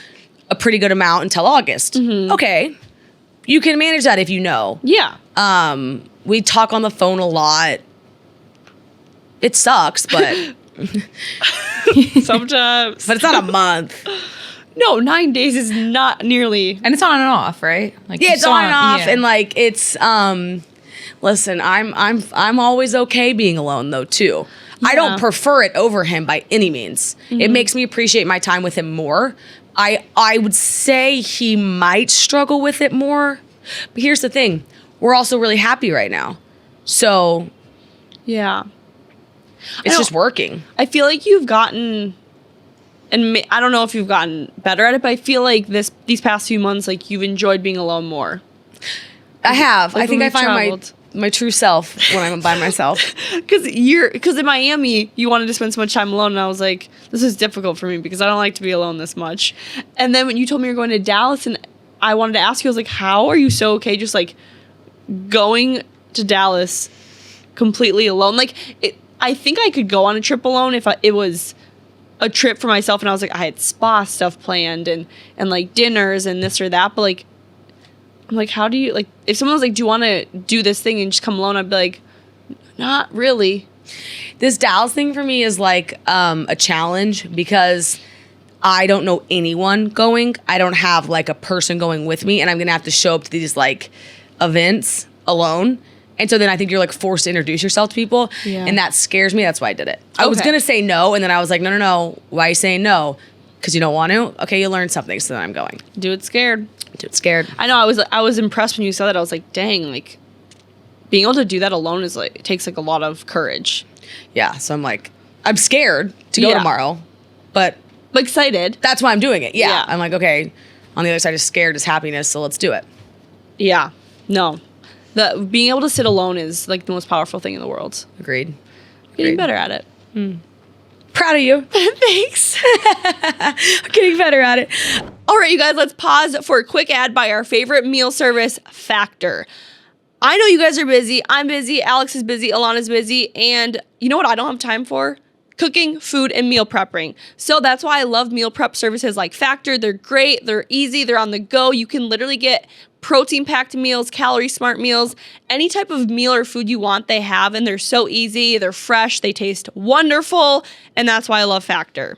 a pretty good amount until August. Okay. You can manage that if you know. Yeah. We talk on the phone a lot. It sucks, but Sometimes. but it's not a month. No, 9 days is not nearly. And it's on and off, right? Like, Yeah, it's on and off, yeah. and like it's. Listen, I'm always okay being alone though too. I don't prefer it over him by any means. It makes me appreciate my time with him more. I would say he might struggle with it more, but here's the thing: we're also really happy right now, so Yeah. it's just working. I feel like you've gotten, and I don't know if you've gotten better at it, but I feel like these past few months, like, you've enjoyed being alone more. I have. Like I think when I we've find traveled. my true self when I'm by myself. Because in Miami, you wanted to spend so much time alone, and I was like, this is difficult for me because I don't like to be alone this much. And then when you told me you're going to Dallas, and I wanted to ask you, I was like, how are you so okay just like going to Dallas completely alone? Like, I think I could go on a trip alone if it was a trip for myself, and I was like, I had spa stuff planned and like dinners and this or that, but like, I'm like, how do you, like, if someone was like, do you want to do this thing and just come alone? I'd be like, not really. This Dallas thing for me is like a challenge because I don't know anyone going. I don't have like a person going with me, and I'm gonna have to show up to these like events alone. And so then I think you're like forced to introduce yourself to people, and that scares me. That's why I did it. I was Okay. gonna say no, and then I was like, no. Why are you saying no? Because you don't want to? Okay, you learned something, so then I'm going. Do it scared. Do it scared. I know. I was impressed when you said that. I was like, dang, like, being able to do that alone is like, it takes like a lot of courage. Yeah, so I'm like, I'm scared to go Yeah. tomorrow, but But excited. that's why I'm doing it. Yeah. Yeah. I'm like, okay, on the other side of scared is happiness, so let's do it. Yeah. No. Being able to sit alone is like the most powerful thing in the world. Agreed. Getting Agreed. better at it. Proud of you. Thanks. I'm getting better at it. All right, you guys, let's pause for a quick ad by our favorite meal service, Factor. I know you guys are busy. I'm busy. Alex is busy. Alana's busy. And you know what I don't have time for? Cooking, food, and meal prepping. So that's why I love meal prep services like Factor. They're great. They're easy. They're on the go. You can literally get protein-packed meals, calorie-smart meals, any type of meal or food you want, they have. And they're so easy. They're fresh. They taste wonderful. And that's why I love Factor.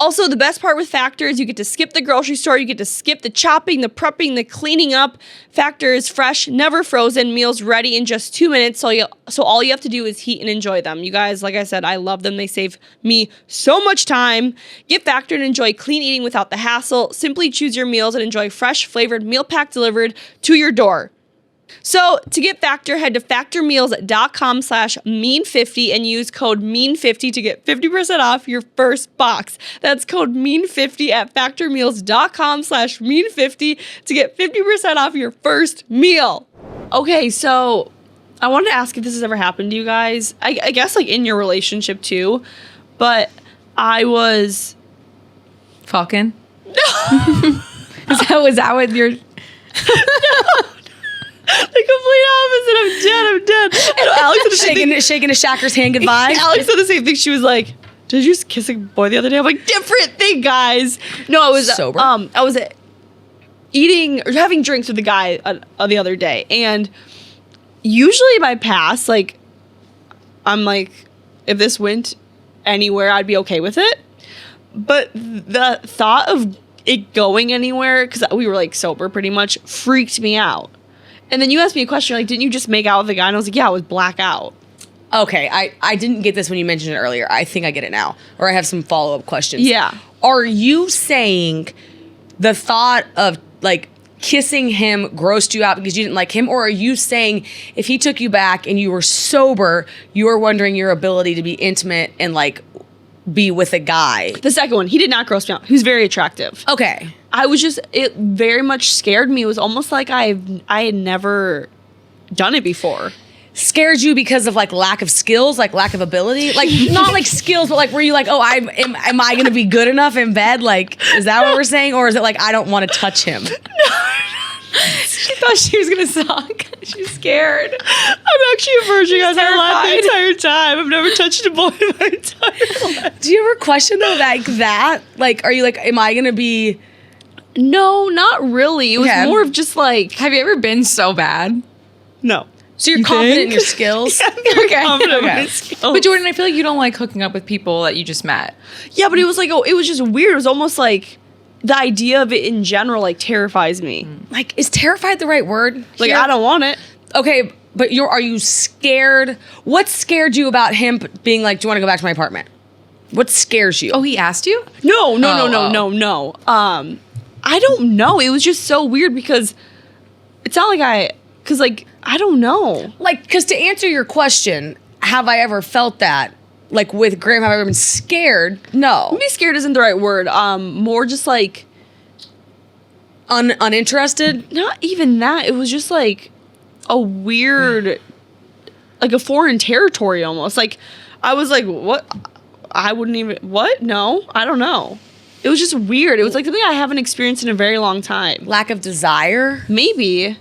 Also, the best part with Factor is you get to skip the grocery store, you get to skip the chopping, the prepping, the cleaning up. Factor is fresh, never frozen, meals ready in just 2 minutes, so all you have to do is heat and enjoy them. You guys, like I said, I love them. They save me so much time. Get Factor and enjoy clean eating without the hassle. Simply choose your meals and enjoy fresh, flavored meal pack delivered to your door. So to get Factor, head to factormeals.com/mean50 and use code mean50 to get 50% off your first box. That's code mean50 at factormeals.com/mean50 to get 50% off your first meal. Okay, so I wanted to ask if this has ever happened to you guys. I guess like in your relationship too, but I was... Fucking? Was that what you're... The complete opposite. I'm dead. And Alex said the same thing. shaking a shacker's hand goodbye. Alex said the same thing. She was like, "Did you just kiss a boy the other day?" I'm like, "Different thing, guys." No, I was Sober? I was eating or having drinks with the guy the other day, and usually my past, like, I'm like, if this went anywhere, I'd be okay with it. But the thought of it going anywhere, because we were like sober pretty much, freaked me out. And then you asked me a question, like, didn't you just make out with the guy? And I was like, yeah, I was blackout. Okay, I didn't get this when you mentioned it earlier. I think I get it now. Or I have some follow-up questions. Yeah. Are you saying the thought of, like, kissing him grossed you out because you didn't like him? Or are you saying if he took you back and you were sober, you were wondering your ability to be intimate and, like, be with a guy? The second one, he did not gross me out. He was very attractive. Okay. I was just, it very much scared me. It was almost like I had never done it before. Scared you because of, like, lack of skills, like lack of ability? Like, not like skills, but like, were you like, oh, am I going to be good enough in bed? Like, is that what we're saying? Or is it like, I don't want to touch him? She thought she was going to suck. She's scared. I'm actually a virgin. Guys, I laughed the entire time. I've never touched a boy in my entire life. Do you ever question though, like that? Like, are you like, am I going to be... No, not really. It was more of just like... Have you ever been so bad? No. So you're confident in your skills? Okay. Confident in my skills. But Jordyn, I feel like you don't like hooking up with people that you just met. Yeah, but it was like, it was just weird. It was almost like the idea of it in general, like, terrifies me. Like, is terrified the right word? Like, here? I don't want it. Okay, but are you scared? What scared you about him being like, do you want to go back to my apartment? What scares you? Oh, he asked you? No. I don't know. It was just so weird because it's not like I don't know. Like, because to answer your question, have I ever felt that? Like, with Graham, have I ever been scared? No. Maybe scared isn't the right word. More just like... uninterested? Not even that. It was just like a weird... like a foreign territory almost. Like, I was like, what? I wouldn't even... What? No, I don't know. It was just weird. It was like something I haven't experienced in a very long time. Lack of desire? Maybe.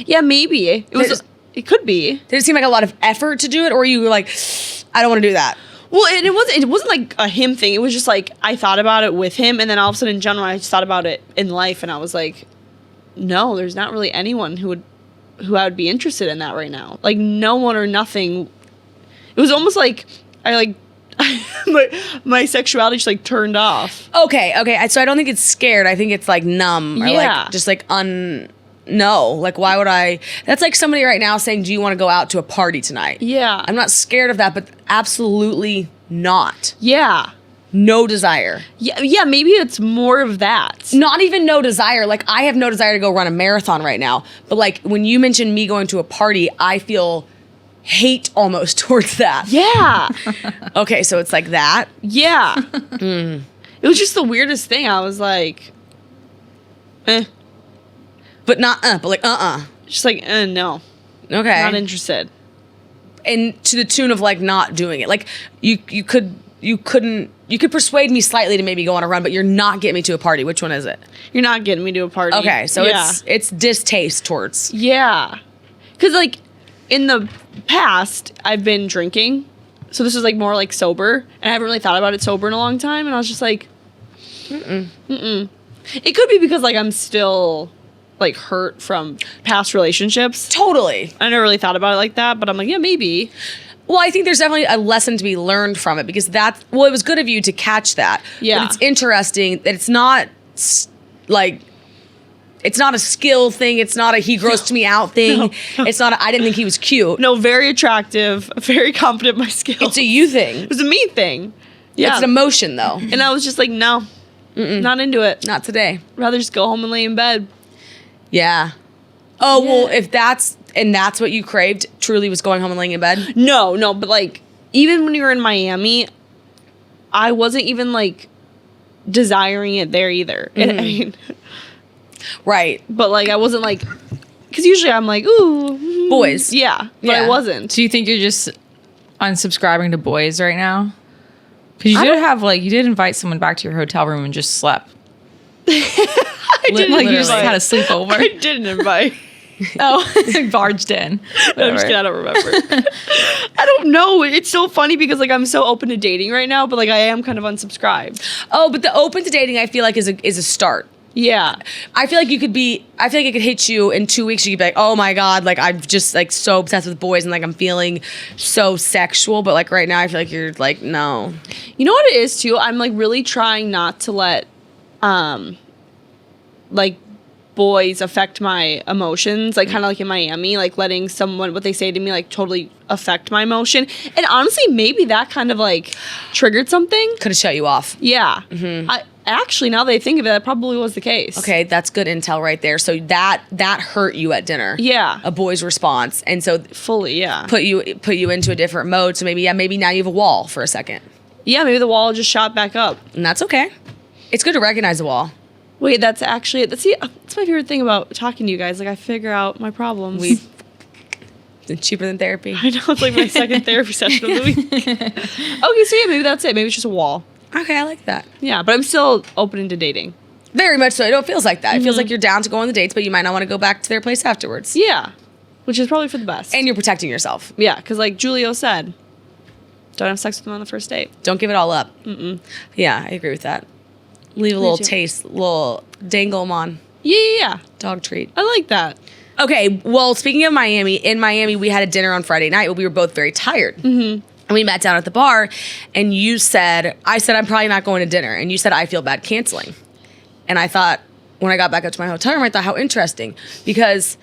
Yeah, maybe. It could be. Did it seem like a lot of effort to do it? Or you were like, I don't want to do that? Well, and it wasn't like a him thing. It was just like I thought about it with him, and then all of a sudden in general, I just thought about it in life, and I was like, no, there's not really anyone who I would be interested in that right now. Like, no one or nothing. It was almost like my sexuality just like turned off. Okay. So I don't think it's scared. I think it's like numb or like just like no. Like, why would I? That's like somebody right now saying, do you want to go out to a party tonight? Yeah. I'm not scared of that, but absolutely not. Yeah. No desire. Yeah, maybe it's more of that. Not even no desire. Like, I have no desire to go run a marathon right now. But like, when you mention me going to a party, I feel hate almost towards that. Yeah. Okay, so it's like that. Yeah. It was just the weirdest thing. I was like, But not but like Just like, no. Okay. Not interested. And to the tune of like not doing it. Like you could persuade me slightly to maybe go on a run, but you're not getting me to a party. Which one is it? You're not getting me to a party. Okay, so it's distaste towards. Yeah. Cause like in the past I've been drinking. So this is like more like sober. And I haven't really thought about it sober in a long time. And I was just like, It could be because like I'm still like hurt from past relationships. Totally. I never really thought about it like that, but I'm like, yeah, maybe. Well, I think there's definitely a lesson to be learned from it because it was good of you to catch that. Yeah. But it's interesting that it's not like, it's not a skill thing. It's not a he grossed me out thing. No. It's not I didn't think he was cute. No, very attractive, very confident in my skills. It's a you thing. It was a me thing. Yeah. It's an emotion though. And I was just like, no, not into it. Not today. Rather just go home and lay in bed. Yeah. Oh, well, if that's what you craved, truly was going home and laying in bed? No, but like, even when you were in Miami, I wasn't even like desiring it there either. I mean, right. but like, I wasn't like, because usually I'm like, ooh. Boys. Yeah, but Yeah. I wasn't. Do you think you're just unsubscribing to boys right now? Because you did invite someone back to your hotel room and just slept. I didn't Like you just invite. had a sleepover. I didn't invite. Oh, barged in. No, I'm just kidding. I don't remember. I don't know. It's so funny because like I'm so open to dating right now, but like I am kind of unsubscribed. Oh, but the open to dating I feel like is a start. Yeah. I feel like it could hit you in 2 weeks. You could be like, oh my God, like I'm just like so obsessed with boys and like I'm feeling so sexual. But like right now I feel like you're like, no. You know what it is too? I'm like really trying not to let like boys affect my emotions, like kind of like in Miami, like letting someone, what they say to me, like totally affect my emotion. And honestly, maybe that kind of like triggered something. Could have shut you off. Yeah. I actually, now that I think of it, that probably was the case. Okay, that's good intel right there. So that hurt you at dinner. Yeah. A boy's response. And so Fully, yeah. put you into a different mode. So maybe now you have a wall for a second. Yeah, maybe the wall just shot back up. And that's okay. It's good to recognize a wall. Wait, that's actually that's my favorite thing about talking to you guys. Like I figure out my problems. It's cheaper than therapy. I know, it's like my second therapy session of the week. Okay, so yeah, maybe that's it. Maybe it's just a wall. Okay, I like that. Yeah, but I'm still open to dating. Very much so. It feels like that. It feels like you're down to go on the dates, but you might not want to go back to their place afterwards. Yeah, which is probably for the best. And you're protecting yourself. yeah, because like Julio said, don't have sex with them on the first date. Don't give it all up. Yeah, I agree with that. Leave a little too. taste, little dangle 'em on. Yeah. Dog treat. I like that. Okay, well, speaking of Miami, in Miami, we had a dinner on Friday night, but we were both very tired. And we met down at the bar, and I said, I'm probably not going to dinner. And you said, I feel bad canceling. And I thought, when I got back up to my hotel room, I thought, how interesting. Because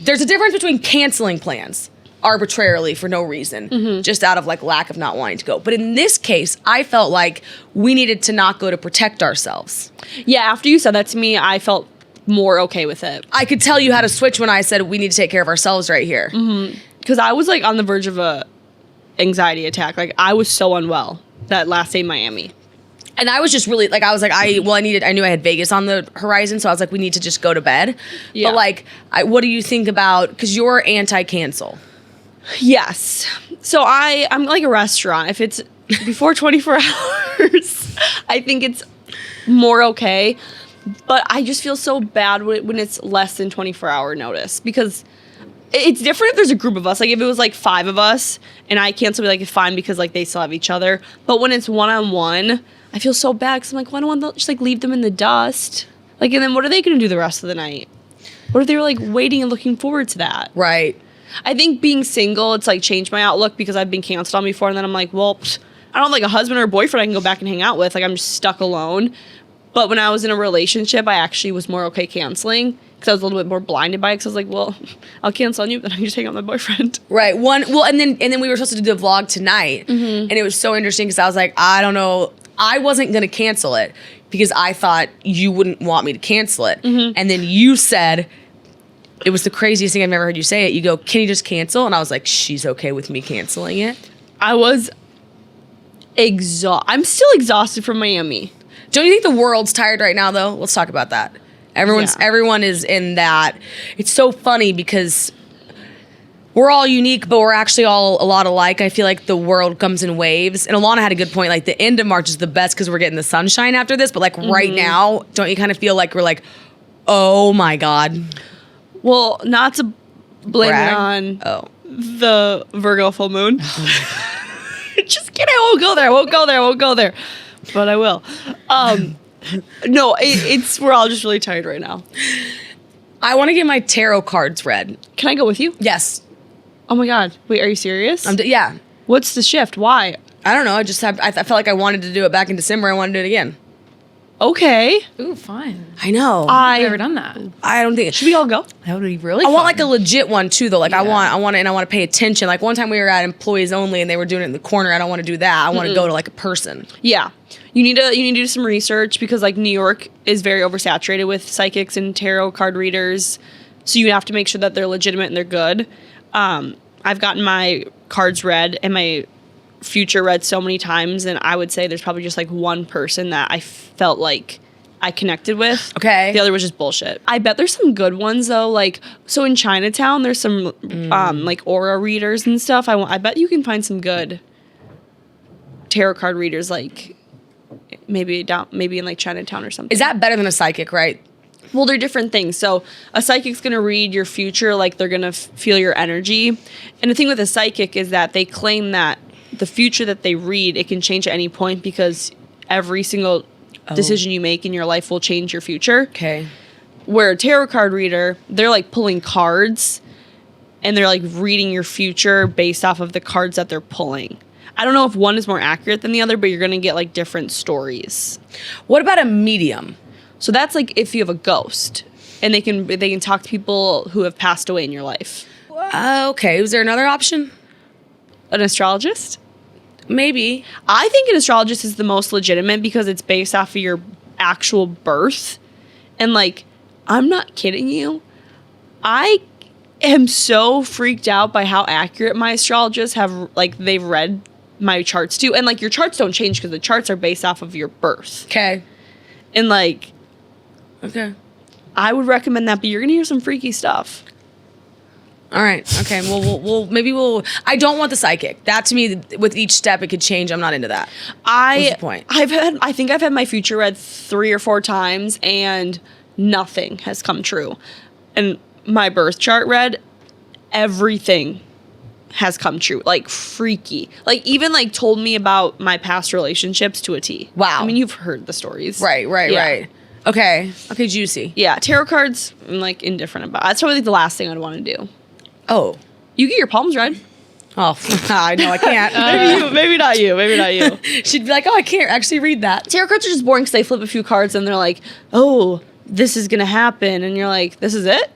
there's a difference between canceling plans arbitrarily for no reason, just out of like lack of not wanting to go. But in this case, I felt like we needed to not go to protect ourselves. Yeah, after you said that to me, I felt more okay with it. I could tell you how to switch when I said we need to take care of ourselves right here. Because I was like on the verge of a anxiety attack. Like I was so unwell that last day in Miami. And I was just really like, I was like, I knew I had Vegas on the horizon, so I was like, we need to just go to bed. Yeah. But like, what do you think about, because you're anti-cancel. Yes. So I'm like a restaurant. If it's before 24 hours, I think it's more okay. But I just feel so bad when it's less than 24-hour notice because it's different if there's a group of us. Like if it was like 5 of us and I cancel, like it's fine because like they still have each other. But when it's one-on-one, I feel so bad because I'm like, well, I don't want to just like leave them in the dust. Like, and then what are they going to do the rest of the night? What if they were like waiting and looking forward to that? Right. I think being single, it's like changed my outlook because I've been canceled on before. And then I'm like, well, I don't have like a husband or a boyfriend I can go back and hang out with. Like I'm just stuck alone. But when I was in a relationship, I actually was more okay canceling because I was a little bit more blinded by it. Because I was like, well, I'll cancel on you, but I can just hang out with my boyfriend. Right. And then we were supposed to do the vlog tonight, and it was so interesting because I was like, I don't know, I wasn't gonna cancel it because I thought you wouldn't want me to cancel it, and then you said. It was the craziest thing I've ever heard you say it. You go, can you just cancel? And I was like, she's okay with me canceling it. I was I'm still exhausted from Miami. Don't you think the world's tired right now, though? Let's talk about that. Everyone is in that. It's so funny because we're all unique, but we're actually all a lot alike. I feel like the world comes in waves. And Alana had a good point. Like the end of March is the best because we're getting the sunshine after this. But like right now, don't you kind of feel like we're like, oh my God. Well, not to blame Brag? it on the Virgo full moon. Just kidding. I won't go there. But I will. No, we're all just really tired right now. I want to get my tarot cards read. Can I go with you? Yes. Oh my God. Wait, are you serious? Yeah. What's the shift? Why? I don't know. I felt like I wanted to do it back in December. I want to do it again. Okay. Ooh, fun. I know. I've never done that. I don't think Should we all go? That would be really I fun. want like a legit one too, though. Like I want to pay attention. Like one time we were at employees only, and they were doing it in the corner. I don't want to do that. I want to go to like a person. Yeah. You need to do some research because like New York is very oversaturated with psychics and tarot card readers. So you have to make sure that they're legitimate and they're good. I've gotten my cards read and my future read so many times, and I would say there's probably just like one person that I felt like I connected with. Okay. The other was just bullshit. I bet there's some good ones though. Like, so in Chinatown, there's some like aura readers and stuff. I bet you can find some good tarot card readers, like maybe in like Chinatown or something. Is that better than a psychic, right? Well, they're different things. So a psychic's going to read your future, like they're going to feel your energy. And the thing with a psychic is that they claim that the future that they read, it can change at any point because every single decision you make in your life will change your future. Okay. Where a tarot card reader, they're like pulling cards and they're like reading your future based off of the cards that they're pulling. I don't know if one is more accurate than the other, but you're going to get like different stories. What about a medium? So that's like if you have a ghost and they can talk to people who have passed away in your life. Okay. Is there another option? An astrologist? Maybe. I think an astrologist is the most legitimate because it's based off of your actual birth. And like, I'm not kidding you. I am so freaked out by how accurate my astrologists have, like, they've read my charts too. And like, your charts don't change because the charts are based off of your birth. Okay. And like, Okay. I would recommend that, but you're gonna hear some freaky stuff. All right. Okay. We'll. I don't want the psychic. That to me, with each step, it could change. I'm not into that. What's the point? I think I've had my future read 3 or 4 times, and nothing has come true. And my birth chart read, everything has come true. Like freaky. Like even like told me about my past relationships to a T. Wow. I mean, you've heard the stories. Right. Yeah. Okay. Juicy. Yeah. Tarot cards, I'm like indifferent about. That's probably like the last thing I'd want to do. Oh. You get your palms read. Oh, I know I can't. Maybe not you. She'd be like, "Oh, I can't actually read that." Tarot cards are just boring because they flip a few cards and they're like, "Oh, this is gonna happen," and you're like, "This is it."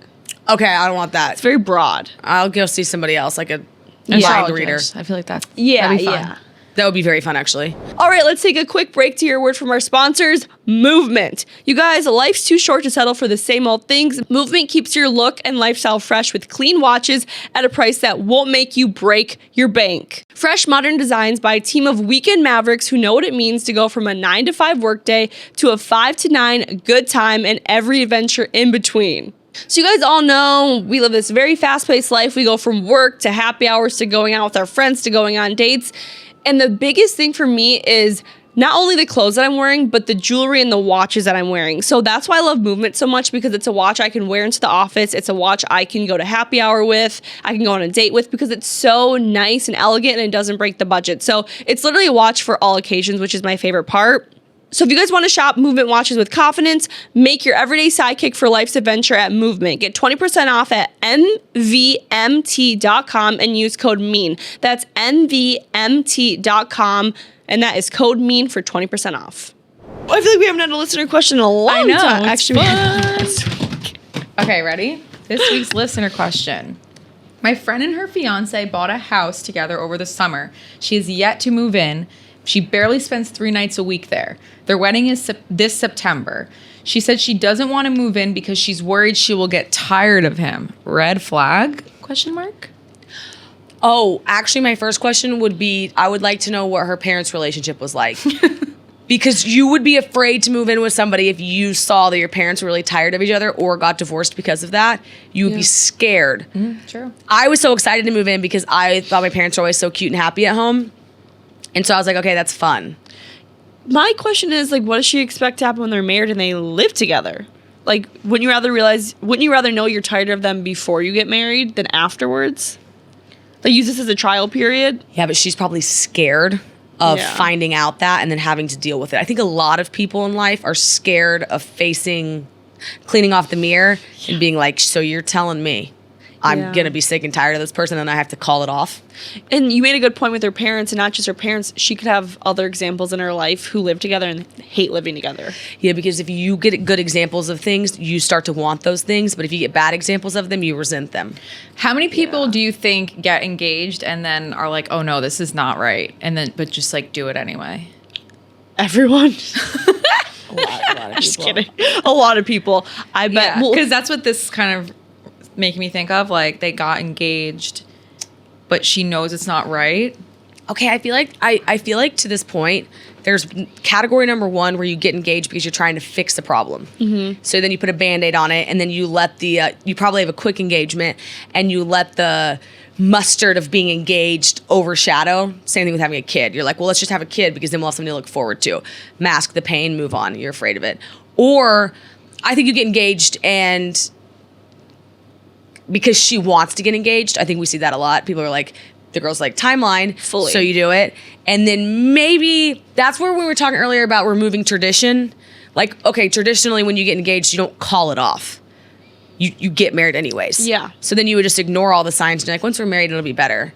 Okay, I don't want that. It's very broad. I'll go see somebody else, like a Yeah. mind reader. I feel like that's Yeah, that'd be fun. yeah. That would be very fun, actually. All right, let's take a quick break to hear a word from our sponsors, Movement. You guys, life's too short to settle for the same old things. Movement keeps your look and lifestyle fresh with clean watches at a price that won't make you break your bank. Fresh, modern designs by a team of weekend mavericks who know what it means to go from a 9 to 5 workday to a 5 to 9 good time and every adventure in between. So you guys all know we live this very fast-paced life. We go from work to happy hours to going out with our friends to going on dates. And the biggest thing for me is not only the clothes that I'm wearing, but the jewelry and the watches that I'm wearing. So that's why I love Movement so much, because it's a watch I can wear into the office. It's a watch I can go to happy hour with. I can go on a date with because it's so nice and elegant and it doesn't break the budget. So it's literally a watch for all occasions, which is my favorite part. So if you guys want to shop Movement watches with confidence, make your everyday sidekick for life's adventure at Movement. Get 20% off at nvmt.com and use code MEAN. That's nvmt.com, and that is code MEAN for 20% off. I feel like we haven't had a listener question in a long time. Actually, Okay, ready? This week's listener question. My friend and her fiance bought a house together over the summer. She is yet to move in. She barely spends 3 nights a week there. Their wedding is this September. She said she doesn't want to move in because she's worried she will get tired of him. Red flag? Question mark? Oh, actually, my first question would be, I would like to know what her parents' relationship was like. Because you would be afraid to move in with somebody if you saw that your parents were really tired of each other or got divorced because of that. You would be scared. True. I was so excited to move in because I thought my parents were always so cute and happy at home. And so I was like, okay, that's fun. my question is, like, what does she expect to happen when they're married and they live together? Like, wouldn't you rather know you're tired of them before you get married than afterwards? Like, use this as a trial period? Yeah, but she's probably scared of finding out that and then having to deal with it. I think a lot of people in life are scared of cleaning off the mirror and being like, so you're telling me. I'm Yeah. going to be sick and tired of this person and I have to call it off. And you made a good point with her parents, and not just her parents. She could have other examples in her life who live together and hate living together. Yeah, because if you get good examples of things, you start to want those things. But if you get bad examples of them, you resent them. How many people do you think get engaged and then are like, oh no, this is not right, and then but just like do it anyway? Everyone. A lot of Just kidding. A lot of people. I bet. Yeah, Well, because that's what this kind of making me think of. Like they got engaged, but she knows it's not right. Okay, I feel like to this point, there's category number 1 where you get engaged because you're trying to fix the problem. Mm-hmm. So then you put a Band-Aid on it, and then you let you probably have a quick engagement, and you let the mustard of being engaged overshadow. Same thing with having a kid. You're like, well, let's just have a kid because then we'll have something to look forward to. Mask the pain, move on. You're afraid of it. Or I think you get engaged and because she wants to get engaged, I think we see that a lot. People are like, the girl's like, timeline, Fully. so you do it. And then maybe that's where we were talking earlier about removing tradition. Like, okay, traditionally when you get engaged, you don't call it off. You get married anyways. Yeah. So then you would just ignore all the signs and you're like, once we're married, it'll be better.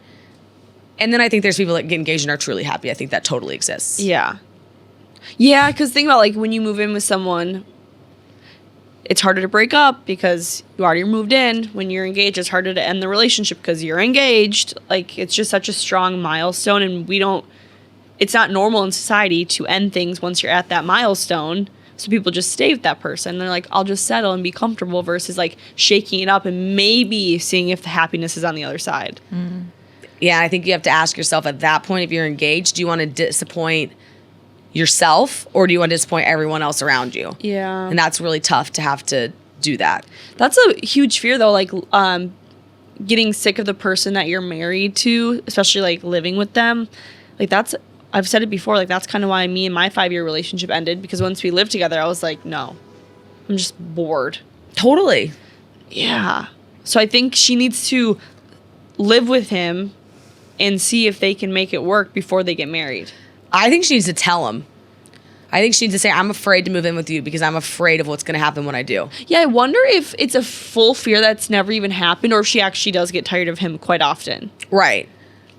And then I think there's people that get engaged and are truly happy. I think that totally exists. yeah. Yeah, because think about like when you move in with someone, it's harder to break up because you already moved in. When you're engaged, it's harder to end the relationship because you're engaged. Like, it's just such a strong milestone, and it's not normal in society to end things once you're at that milestone. So people just stay with that person. They're like, I'll just settle and be comfortable versus like shaking it up and maybe seeing if the happiness is on the other side. Yeah, I think you have to ask yourself at that point, if you're engaged, do you want to disappoint yourself or do you want to disappoint everyone else around you? Yeah. And that's really tough to have to do that. That's a huge fear though, like getting sick of the person that you're married to, especially like living with them. Like I've said it before, like that's kind of why me and my 5-year relationship ended, because once we lived together, I was like, no, I'm just bored. Totally. Yeah. So I think she needs to live with him and see if they can make it work before they get married. I think she needs to tell him. I think she needs to say, I'm afraid to move in with you because I'm afraid of what's going to happen when I do. Yeah, I wonder if it's a full fear that's never even happened, or if she actually does get tired of him quite often. Right.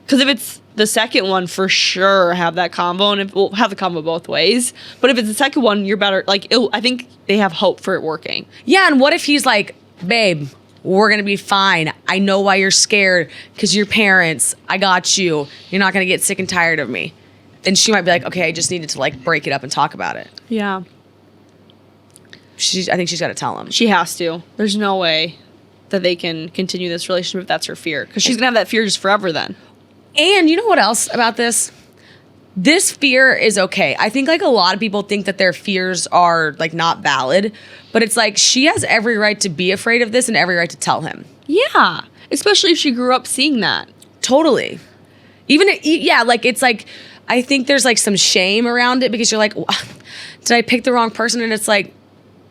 Because if it's the second one, for sure have that combo, and we'll have the combo both ways. But if it's the second one, you're better. Like, I think they have hope for it working. Yeah, and what if he's like, babe, we're going to be fine. I know why you're scared because your parents, I got you. You're not going to get sick and tired of me. Then she might be like, okay, I just needed to like break it up and talk about it. Yeah, I think she's got to tell him. she has to. There's no way that they can continue this relationship if that's her fear, because she's gonna have that fear just forever then. And you know what else about this? This fear is okay. I think like a lot of people think that their fears are like not valid, but it's like she has every right to be afraid of this and every right to tell him. Yeah, especially if she grew up seeing that. Totally. Yeah, like it's like, I think there's like some shame around it because you're like, did I pick the wrong person? And it's like,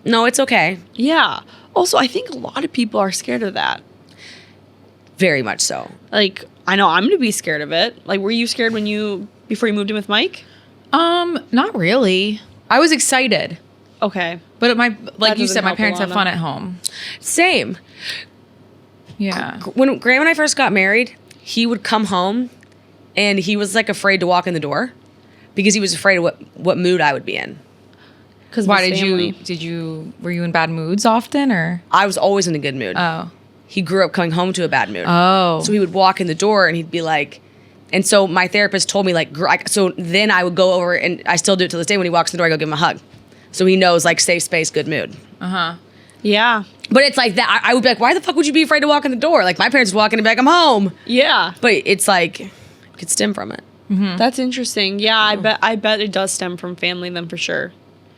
no, it's okay. Yeah. Also, I think a lot of people are scared of that. Very much so. Like, I know I'm gonna be scared of it. Like, were you scared before you moved in with Mike? Not really. I was excited, Okay. but like you doesn't said, my help parents have Alana. fun at home. Same. Yeah. When Graham and I first got married, he would come home and he was like afraid to walk in the door because he was afraid of what mood I would be in. Because Why were you in bad moods often, or? I was always in a good mood. Oh. He grew up coming home to a bad mood. Oh. So he would walk in the door and he'd be like, and so my therapist told me like, so then I would go over and I still do it to this day. When he walks in the door, I go give him a hug. So he knows like safe space, good mood. Uh-huh. Yeah. But it's like that. I would be like, why the fuck would you be afraid to walk in the door? Like my parents would walk in and be like, I'm home. Yeah. But it's like, it could stem from it. That's interesting. Yeah, I bet it does stem from family then for sure.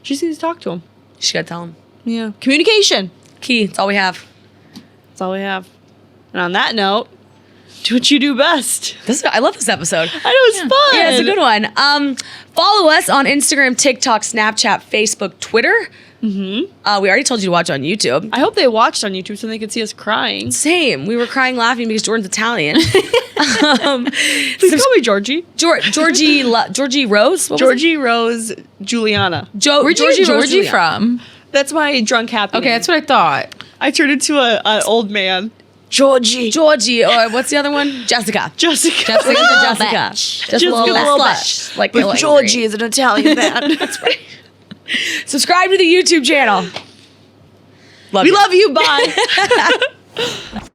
She just needs to talk to him. You just gotta tell him. Yeah. Communication. Key, it's all we have. That's all we have. And on that note, do what you do best. I love this episode. I know it's fun. Yeah, it's a good one. Follow us on Instagram, TikTok, Snapchat, Facebook, Twitter. Mm-hmm. We already told you to watch on YouTube. I hope they watched on YouTube so they could see us crying. Same. We were crying laughing because Jordan's Italian. Please call me Georgie. Georgie Rose? What was it? Georgie Rose Juliana. Where'd you get Georgie Juliana. from? That's my drunk happy Okay, name. that's what I thought. I turned into an old man. Georgie. Georgie, or what's the other one? Jessica. Jessica. Jessica's a Jessica. bitch. Just a little little bitch. Like But Georgie is an Italian man. That's right. Subscribe to the YouTube channel. We love you. Bye.